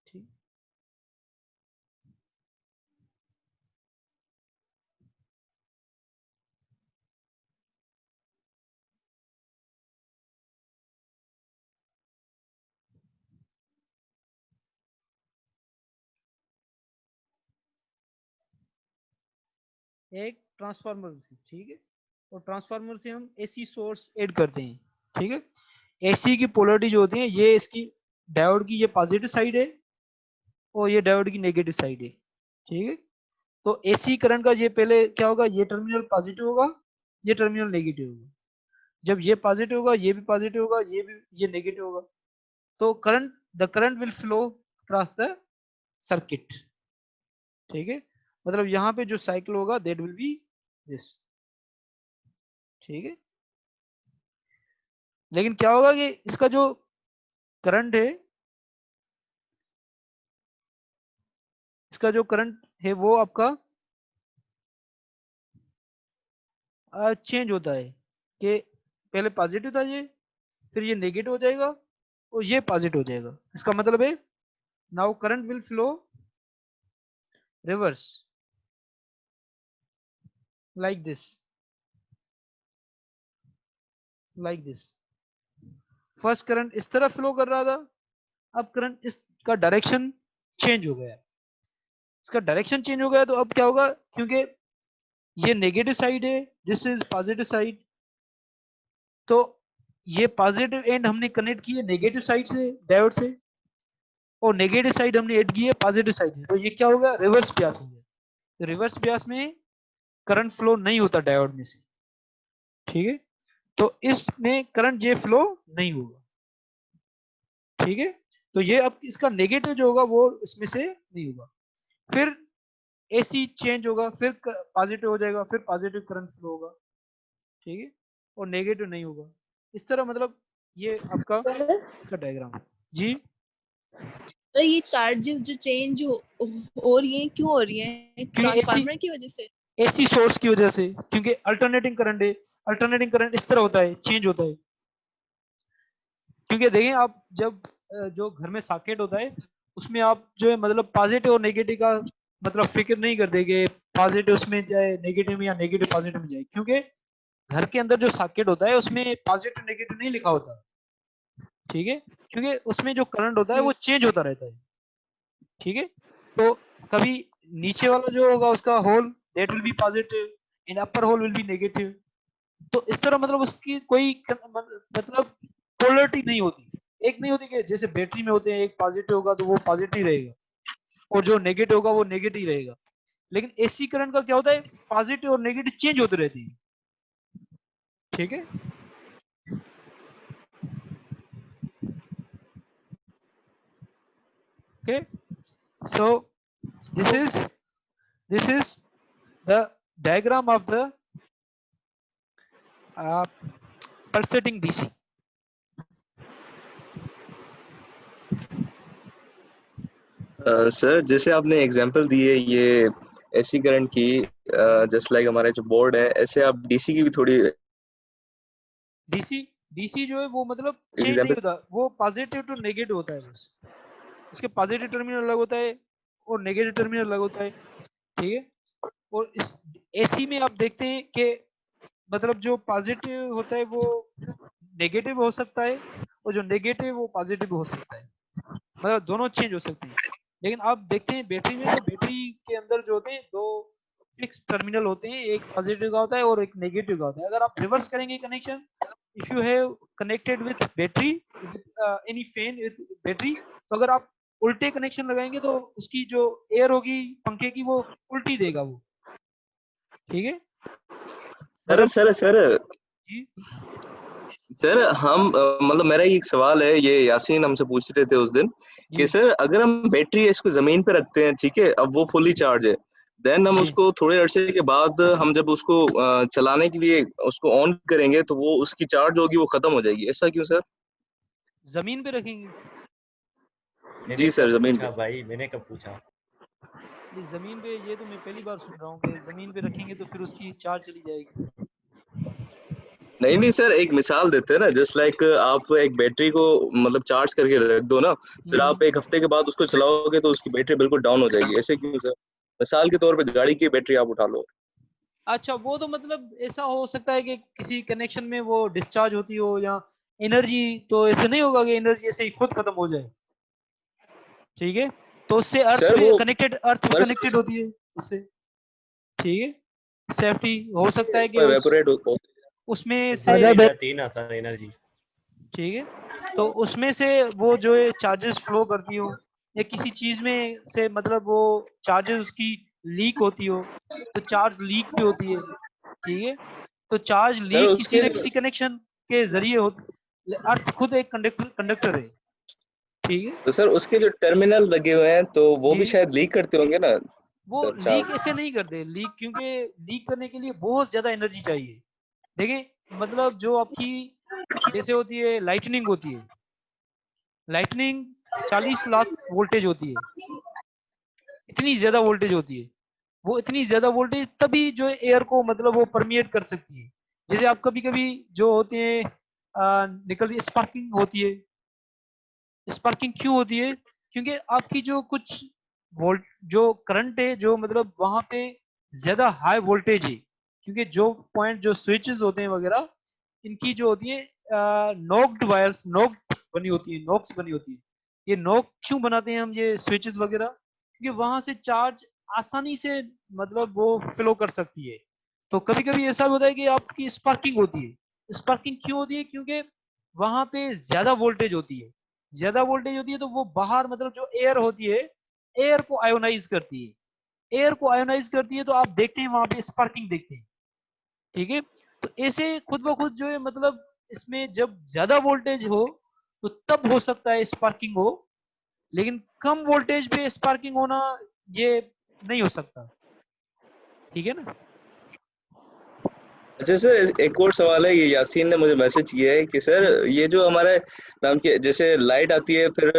ठीक, एक ट्रांसफार्मर से, ठीक है, और ट्रांसफार्मर से हम एसी सोर्स ऐड करते हैं, ठीक है। एसी की पोलरिटी जो होती है ये इसकी डायोड की ये पॉजिटिव साइड है और ये डायोड की नेगेटिव साइड है, ठीक है। तो एसी करंट का ये पहले क्या होगा, ये टर्मिनल पॉजिटिव होगा, ये टर्मिनल नेगेटिव होगा। जब ये पॉजिटिव होगा ये भी पॉजिटिव होगा, ये नेगेटिव होगा, तो the current will flow cross the circuit, ठीक है। मतलब यहाँ पे जो साइकिल होगा दैट विल बी दिस, ठीक है। लेकिन क्या होगा कि इसका जो करंट है इसका जो करंट है वो आपका चेंज होता है कि पहले पॉजिटिव था ये, फिर ये नेगेटिव हो जाएगा और ये पॉजिटिव हो जाएगा। इसका मतलब है now current will flow reverse like this, like this. First current इस तरह फ्लो कर रहा था, अब करंट इसका डायरेक्शन चेंज हो गया। इसका डायरेक्शन चेंज हो गया तो अब क्या होगा, क्योंकि ये नेगेटिव साइड है, दिस इज पॉजिटिव साइड, तो ये पॉजिटिव एंड हमने कनेक्ट किए नेगेटिव साइड से डायोड से, और नेगेटिव साइड हमने ऐड की है पॉजिटिव साइड से, तो ये क्या होगा, रिवर्स ब्यास हो गया। तो रिवर्स ब्यास में करंट फ्लो नहीं होता डायोड में से, ठीक है, तो इसमें करंट ये फ्लो नहीं होगा, ठीक है। तो ये अब इसका नेगेटिव जो होगा वो इसमें से नहीं होगा, फिर एसी चेंज होगा, फिर पॉजिटिव हो जाएगा, फिर पॉजिटिव करंट फ्लो होगा, ठीक है, और नेगेटिव नहीं होगा। इस तरह मतलब ये आपका इसका डायग्राम है जी। तो ये चार्जेस जो चेंज हो रही हैं, क्यों हो रही हैं? ट्रांसफार्मर की वजह से? एसी सोर्स की वजह से, क्योंकि अल्टरनेटिंग करंट है, अल्टरनेटिंग करंट इस तरह होता है, चेंज होता है। क्योंकि देखें आप जब जो घर में सॉकेट होता है उसमें आप जो है मतलब पॉजिटिव और नेगेटिव का मतलब फिक्र नहीं करते कि पॉजिटिव उसमें जाए नेगेटिव में या नेगेटिव पॉजिटिव में जाए, क्योंकि घर के अंदर जो सॉकेट होता है उसमें पॉजिटिव नेगेटिव नहीं लिखा होता, ठीक है, क्योंकि उसमें जो करंट होता है वो चेंज होता रहता है, ठीक है। तो कभी नीचे वाला जो होगा उसका hole that will be positive and upper hole will be negative, तो इस तरह मतलब उसकी कोई मतलब पोलरिटी नहीं होती, एक नहीं होती कि जैसे बैटरी में होते हैं एक पॉजिटिव होगा तो वो पॉजिटिव रहेगा और जो नेगेटिव होगा वो नेगेटिव रहेगा। लेकिन एसी करंट का क्या होता है, पॉजिटिव और नेगेटिव चेंज होते रहते हैं, ठीक है। Okay, so this is the diagram of the pulsating DC. Sir जैसे आपने एग्जांपल दी है ये एसी करंट की, जस्ट लाइक हमारे जो बोर्ड है, ऐसे आप डीसी की भी थोड़ी डीसी जो है वो मतलब चेंज नहीं एग्जांपल। होता, वो पॉजिटिव टू नेगेटिव होता है बस, उसके पॉजिटिव टर्मिनल अलग होता है और नेगेटिव टर्मिनल अलग होता है, ठीक है। और इस एसी में आप देखते हैं कि मतलब जो पॉजिटिव होता है वो नेगेटिव हो सकता है और जो नेगेटिव वो पॉजिटिव हो सकता है, मतलब दोनों चेंज हो सकते हैं। लेकिन आप देखते हैं बैटरी में, तो बैटरी के अंदर जो होते हैं दो फिक्स टर्मिनल होते हैं, एक पॉजिटिव का होता है और एक नेगेटिव का होता है। अगर आप रिवर्स करेंगे connection, if you have connected with battery with any fan with battery, तो अगर आप उल्टे कनेक्शन लगाएंगे तो उसकी जो एयर होगी पंखे की वो उल्टी देगा वो, ठीक है। सर मतलब सर सर जी सर हम मतलब मेरा एक सवाल है, ये यासीन हमसे पूछ रहे थे उस दिन कि जी सर अगर हम बैटरी इसको जमीन पे रखते हैं, ठीक है, अब वो फुली चार्ज है, देन हम जी उसको थोड़े अरसे के बाद हम जब उसको चलाने के लिए उसको ऑन करेंगे तो वो उसकी चार्ज होगी वो खत्म हो जाएगी, ऐसा क्यों सर? जमीन पे रखेंगे। मैंने जी सर, कब जमीन पूछा पे। भाई, मैंने कब पूछा? ये जमीन पे, ये तो मैं पहली बार सुन रहा हूँ कि जमीन पे रखेंगे तो फिर उसकी चार्ज चली जाएगी। नहीं नहीं सर, एक मिसाल देते हैं ना, जस्ट लाइक आप एक बैटरी को मतलब चार्ज करके रख दो ना, फिर आप एक हफ्ते के बाद उसको चलाओगे तो उसकी बैटरी बिल्कुल डाउन हो जाएगी, ऐसे क्यों सर? मिसाल के तौर पे गाड़ी की बैटरी आप उठा लो। अच्छा, वो तो मतलब ऐसा हो सकता है कि किसी कनेक्शन में वो डिस्चार्ज होती हो या एनर्जी, तो ऐसे नहीं होगा कि एनर्जी ऐसे ही खुद खत्म हो जाए, ठीक है। तो उससे अर्थ सर भी वो कनेक्टेड, अर्थ भी कनेक्टेड होती है उससे, ठीक है। सेफ्टी हो सकता है कि उस इवेपोरेट हो। उसमें से, उसमें मिल जाती है ना सर एनर्जी। ठीक है, तो उसमें से वो जो है चार्जेस फ्लो करती हो या किसी चीज में से मतलब वो चार्जेस उसकी लीक होती हो, तो चार्ज लीक भी होती है, ठीक है। तो चार्ज सर लीक किसी उसके न किसी कनेक्शन के जरिए हो, अर्थ खुद एक कंडक्टर है, ठीक है तो सर उसके जो टर्मिनल लगे हुए हैं तो वो भी जी। शायद लीक करते होंगे ना वो सर, लीक चार्ज। ऐसे नहीं करते, लीक क्योंकि लीक करने के लिए बहुत ज्यादा एनर्जी चाहिए। देखिए मतलब जो आपकी जैसे होती है लाइटनिंग होती है, लाइटनिंग 40 लाख वोल्टेज होती है, इतनी ज्यादा वोल्टेज होती है, वो इतनी ज्यादा वोल्टेज तभी जो एयर को मतलब वो परमिएट कर सकती है। जैसे आप कभी कभी जो होते हैं निकलती स्पार्किंग होती है। स्पार्किंग क्यों होती है? क्योंकि आपकी जो कुछ वोल्ट जो करंट है जो मतलब वहां पे ज्यादा हाई वोल्टेज है, क्योंकि जो पॉइंट जो स्विचेस होते हैं वगैरह इनकी जो होती है नोक्ड वायर्स, नोक्ड बनी होती है, नोक्स बनी होती है। ये नोक क्यों बनाते हैं हम ये स्विचेस वगैरह? क्योंकि वहां से चार्ज आसानी से मतलब वो फ्लो कर सकती है। तो कभी कभी ऐसा होता है कि आपकी स्पार्किंग होती है। स्पार्किंग क्यों होती है? क्योंकि वहां पे ज्यादा वोल्टेज होती है। ज्यादा वोल्टेज होती है तो वो बाहर मतलब जो एयर होती है, एयर को आयोनाइज करती है। एयर को आयोनाइज करती है तो आप देखते हैं वहां पे स्पार्किंग देखते हैं। ठीक है, तो ऐसे खुद ब खुद जो है मतलब इसमें जब ज्यादा वोल्टेज हो तो तब हो सकता है स्पार्किंग हो, लेकिन कम वोल्टेज पे स्पार्किंग होना ये नहीं हो सकता। ठीक है ना? अच्छा सर, एक और सवाल है। ये यासीन ने मुझे मैसेज किया है कि सर ये जो हमारे नाम के जैसे लाइट आती है फिर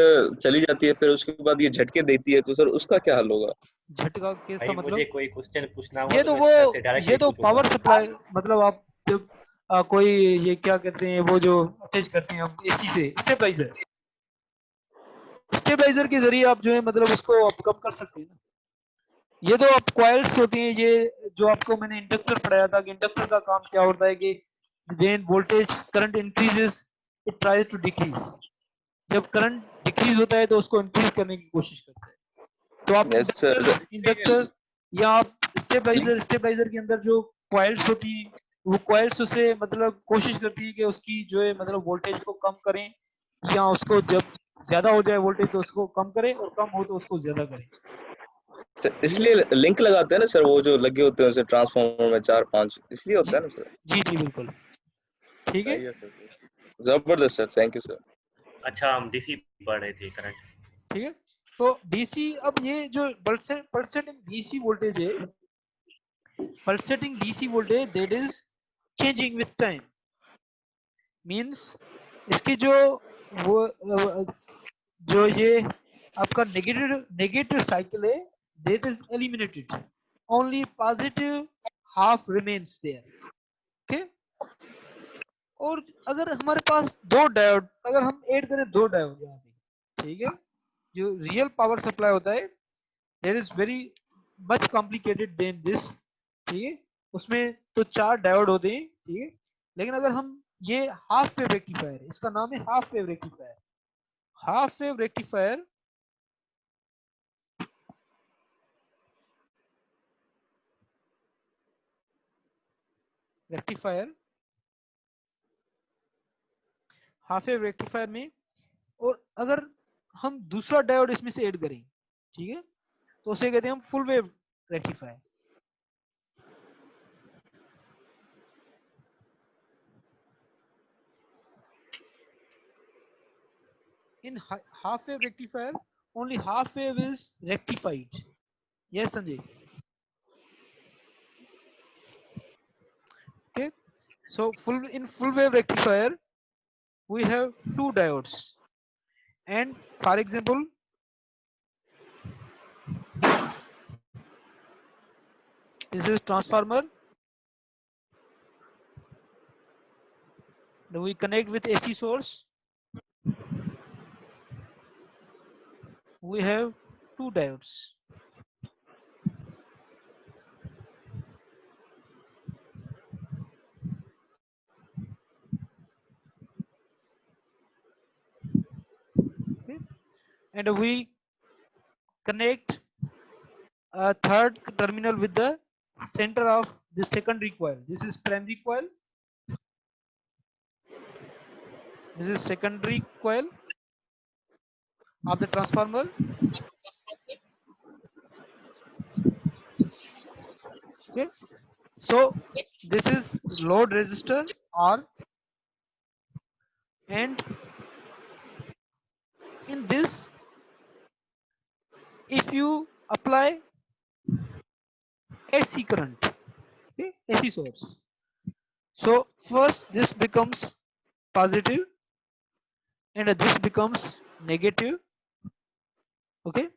चली जाती है फिर उसके बाद ये झटके देती है, तो सर उसका क्या हल होगा? झटका कैसा भाई मतलब? मुझे कोई क्वेश्चन पूछना हुआ ये तो तो मैं वो सर से डायरेक्टली ये तो पूछूंगा। पावर सप्लाई मतलब आप जब कोई ये क्या कहते हैं वो जो अटैच करते हैं हम एसी से स्टेबलाइजर, स्टेबलाइजर के जरिए आप जो है मतलब उसको आप कम कर सकते हैं ना। ये तो आप कॉइल्स होती हैं, ये जो आपको मैंने इंडक्टर पढ़ाया था कि इंडक्टर का काम क्या होता है कि when voltage current increases it tries to decrease. जब करंट डिक्रीज होता है तो उसको इंक्रीज करने की कोशिश करता है। तो आप यस सर। इंडक्टर या आप स्टेबलाइजर, स्टेबलाइजर के अंदर जो कॉइल्स होती है वो कॉइल्स उसे मतलब कोशिश करती है कि उसकी जो है मतलब वोल्टेज को कम करें, या उसको जब ज्यादा हो जाए वोल्टेज तो उसको कम करें और कम हो तो उसको ज्यादा करें। इसलिए लिंक लगाते हैं ना सर, वो जो लगे होते हैं उसे ट्रांसफार्मर में 4-5, इसलिए जी होता है ना सर? जी जी बिल्कुल। ठीक है, सही है सर, जबरदस्त सर, थैंक यू सर। अच्छा, हम डीसी पढ़ रहे थे करंट। ठीक है। तो डीसी, अब ये जो पल्सेटिंग डीसी वोल्टेज है, pulsating DC voltage that is changing with time means इसकी जो वो जो ये आपका नेगेटिव साइकिल है that is eliminated, only positive half remains there. okay, और अगर हमारे पास दो डायोड, अगर हम ऐड करें दो डायोड यहाँ पे, ठीक है, जो रियल पावर सप्लाई होता है there is very much complicated then this. ठीक है, उसमें तो 4 डायोड होते हैं। ठीक है, लेकिन अगर हम ये हाफ वेव रेक्टिफायर, इसका नाम है half wave rectifier. Half wave rectifier half wave rectifier में, और अगर हम दूसरा डायोड इसमें से ऐड करें, ठीक है, तो उसे कहते हैं हम full wave rectifier. In half wave rectifier only half wave is rectified. Yes Sanjay? Okay, so in full wave rectifier we have 2 diodes, and for example this is transformer, then we connect with AC source, we have 2 diodes. Okay, and we connect a third terminal with the center of the secondary coil. This is primary coil, this is secondary coil of the transformer. Okay, so this is load resistor R, and in this if you apply AC current, okay, AC source, so first this becomes positive and this becomes negative. Okay,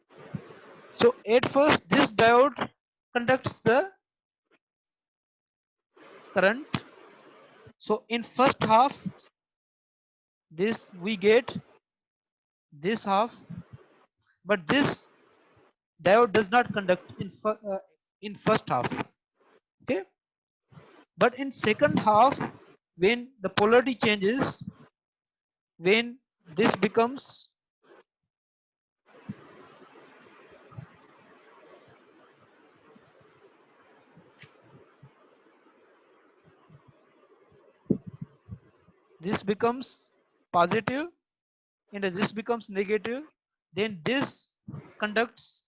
So at first this diode conducts the current. So in first half this we get this half, but this diode does not conduct in first half. Okay, but in second half, when the polarity changes, when this becomes positive and this becomes negative, then this conducts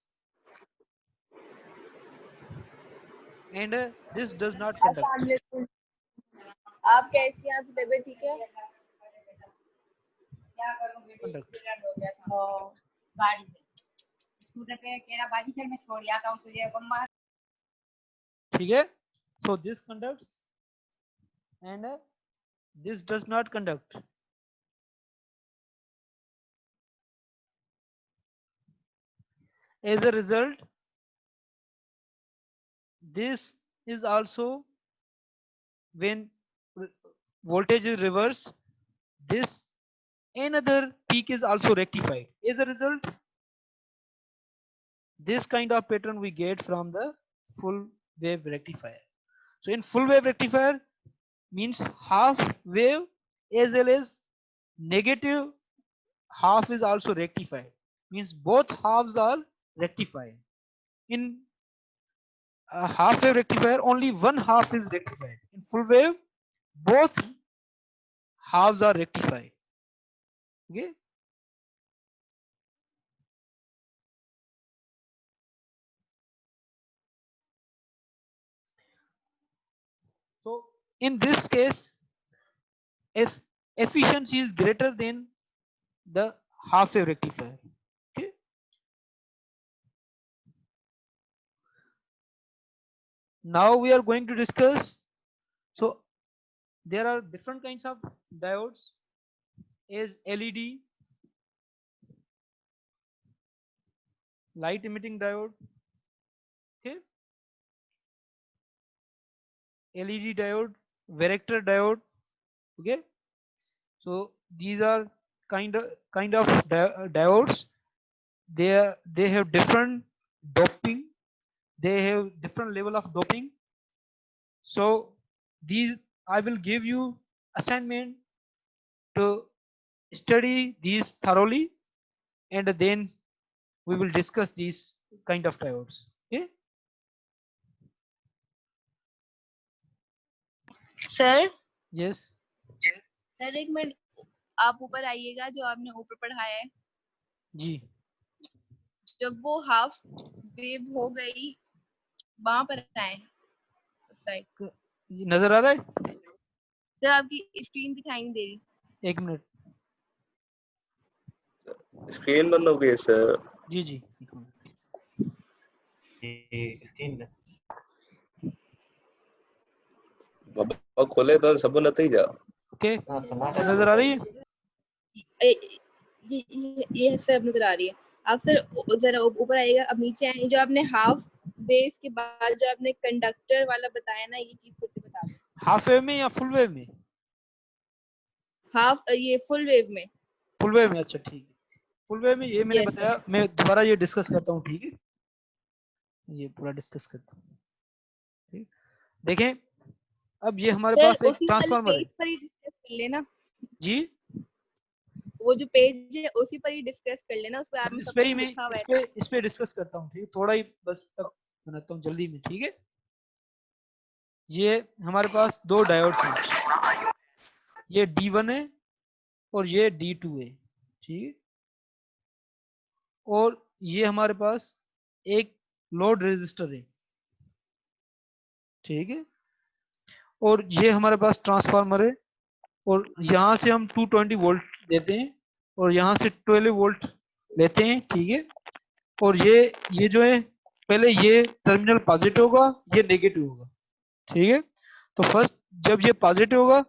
and this does not conduct. आप कैसी हैं? आपकी तबीयत ठीक है? Conduct. गाड़ी से scooter पे केरा बाजी फिर मैं छोड़ आता हूँ तुझे बम्बा ठीक है, so this conducts and this does not conduct. As a result, this is also, when voltage is reversed, this another peak is also rectified. As a result, this kind of pattern we get from the full wave rectifier. So in full wave rectifier means half wave as well as negative half is also rectified, means both halves are rectified. In a half wave rectifier only one half is rectified. In full wave both halves are rectified. Okay, so in this case, if efficiency is greater than the half wave rectifier. Okay, now we are going to discuss. So there are different kinds of diodes as LED, light emitting diode, okay, LED diode, varactor diode. Okay, so these are kind of diodes. They have different doping, they have different level of doping. So these I will give you assignment to study these thoroughly, and then we will discuss these kind of diodes. Okay, sir yes, sir एक minute आप ऊपर आइएगा, जो आपने ऊपर पढ़ाया है जी, जब वो हाफ वेव हो गई वहां पर आए उस साइड। नजर आ रहा है? सर आपकी स्क्रीन दिखाई नहीं दे रही। एक मिनट, स्क्रीन बंद हो गई है सर। जी जी, एक मिनट। ये स्क्रीन बाबा खोले तो सब नहीं जा। ओके, हाँ समाचार नजर आ रही है? ये सर नजर आ रही है। आप सर जरा ऊपर आइएगा, अब नीचे आए। जो आपने हाफ वेव के बाद जो आपने कंडक्टर वाला बताया ना, ये चीज फिर से बता दो। हाफ वेव में या फुल वेव में? हाफ ये फुल वेव में। फुल वेव में, अच्छा ठीक है। फुल वेव में ये मैंने Yes, बताया, मैं दोबारा ये डिस्कस करता हूँ, ठीक है, ये पूरा डिस्कस करता हूँ। ठीक, देखें अब ये हमारे पास एक ट्रांसफार्मर है पेज पर ही डिस्कस कर लेना जी, वो जो पेज है उसी पर ही डिस्कस कर लेना, उस पे आपने इस सब पे कुछ ही मैं लिखा हुआ है। इस पे डिस्कस करता हूँ, ठीक है, थोड़ा ही बस तक बनाता हूँ जल्दी में, ठीक है। ये हमारे पास दो डायोड्स हैं, ये D1 है और ये D2 है, ठीक है, और ये हमारे पास एक लोड रेजिस्टर है, ठीक है, और ये हमारे पास ट्रांसफार्मर है, और यहाँ से हम 220 वोल्ट देते हैं और यहाँ से 12 वोल्ट लेते हैं, ठीक है, और ये जो है पहले ये टर्मिनल पॉजिटिव होगा, ये नेगेटिव होगा, ठीक है। तो फर्स्ट जब ये पॉजिटिव होगा,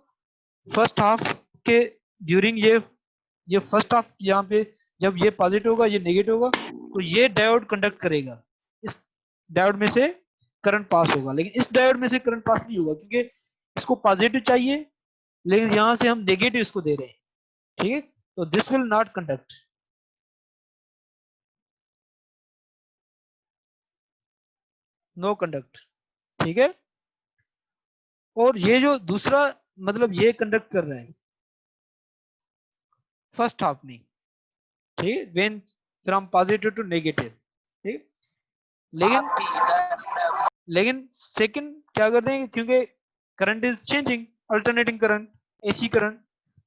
फर्स्ट हाफ के ड्यूरिंग ये फर्स्ट हाफ यहाँ पे जब ये पॉजिटिव होगा ये नेगेटिव होगा तो ये डायोड कंडक्ट करेगा, इस डायोड में से करंट पास होगा, लेकिन इस डायोड में से करंट पास नहीं होगा क्योंकि इसको पॉजिटिव चाहिए लेकिन यहां से हम नेगेटिव इसको दे रहे हैं, ठीक है, तो this will not conduct. No conduct, ठीक है। और ये जो दूसरा मतलब ये कंडक्ट कर रहा है फर्स्ट हाफ में, ठीक है, when from positive to negative, ठीक, लेकिन सेकंड क्या करते हैं क्योंकि current is changing, alternating current, AC current,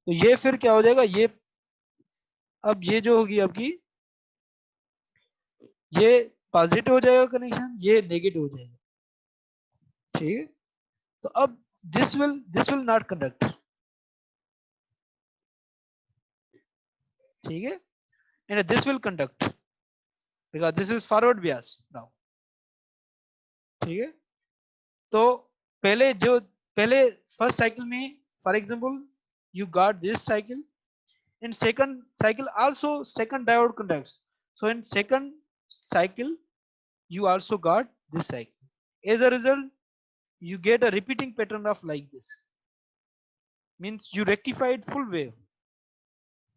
तो ये फिर क्या हो जाएगा, ये अब ये जो होगी आपकी ये पॉजिटिव हो जाएगा कनेक्शन, ये नेगेटिव हो जाएगा, ठीक है, तो अब दिस विल नॉट कंडक्ट, ठीक है, and this will conduct because this is forward Beas now, ठीक है। तो पहले फर्स्ट साइकिल में for example you got this cycle, in second cycle also second diode conducts, so in second cycle you also got this cycle, as a result you get a repeating pattern of like this, means you rectified full wave,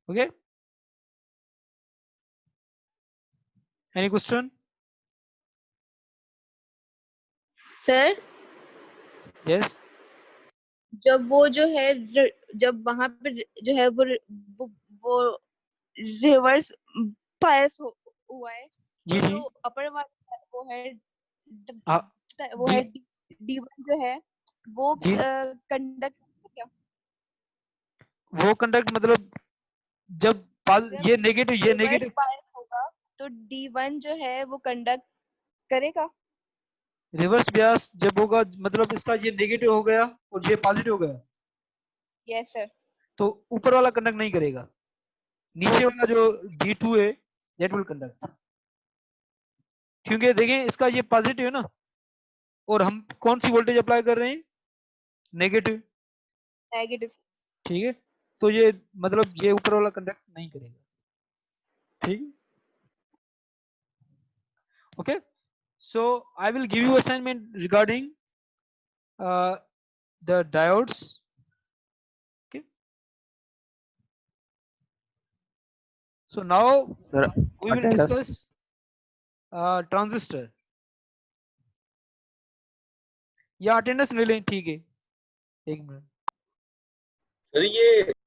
okay, any question? Sir Yes, जब वो जो है जब वहां पे जो है वो रिवर्स बायस हुआ है, जी तो जी, जो अपर वाला वो है हाँ, वो जी है D1 जो है वो जी, कंडक्ट क्या वो कंडक्ट मतलब जब जब ये नेगेटिव रिवर्स बायस होगा तो D1 जो है वो कंडक्ट करेगा। रिवर्स ब्यास जब होगा मतलब इसका ये नेगेटिव हो गया और ये पॉजिटिव हो गया यस सर। तो ऊपर वाला कंडक्ट नहीं करेगा, नीचे वाला जो D2 है दैट विल कंडक्ट, क्योंकि देखें इसका ये पॉजिटिव है ना और हम कौन सी वोल्टेज अप्लाई कर रहे हैं, नेगेटिव, नेगेटिव। ठीक है, तो ये मतलब ये ऊपर वाला कंडक्ट नहीं करेगा, ठीक, okay. So I will give you assignment regarding the diodes, okay, so now Sir, we will attendance. discuss transistor, या अटेंडेंस ले लें, ठीक है, एक मिनट। सर ये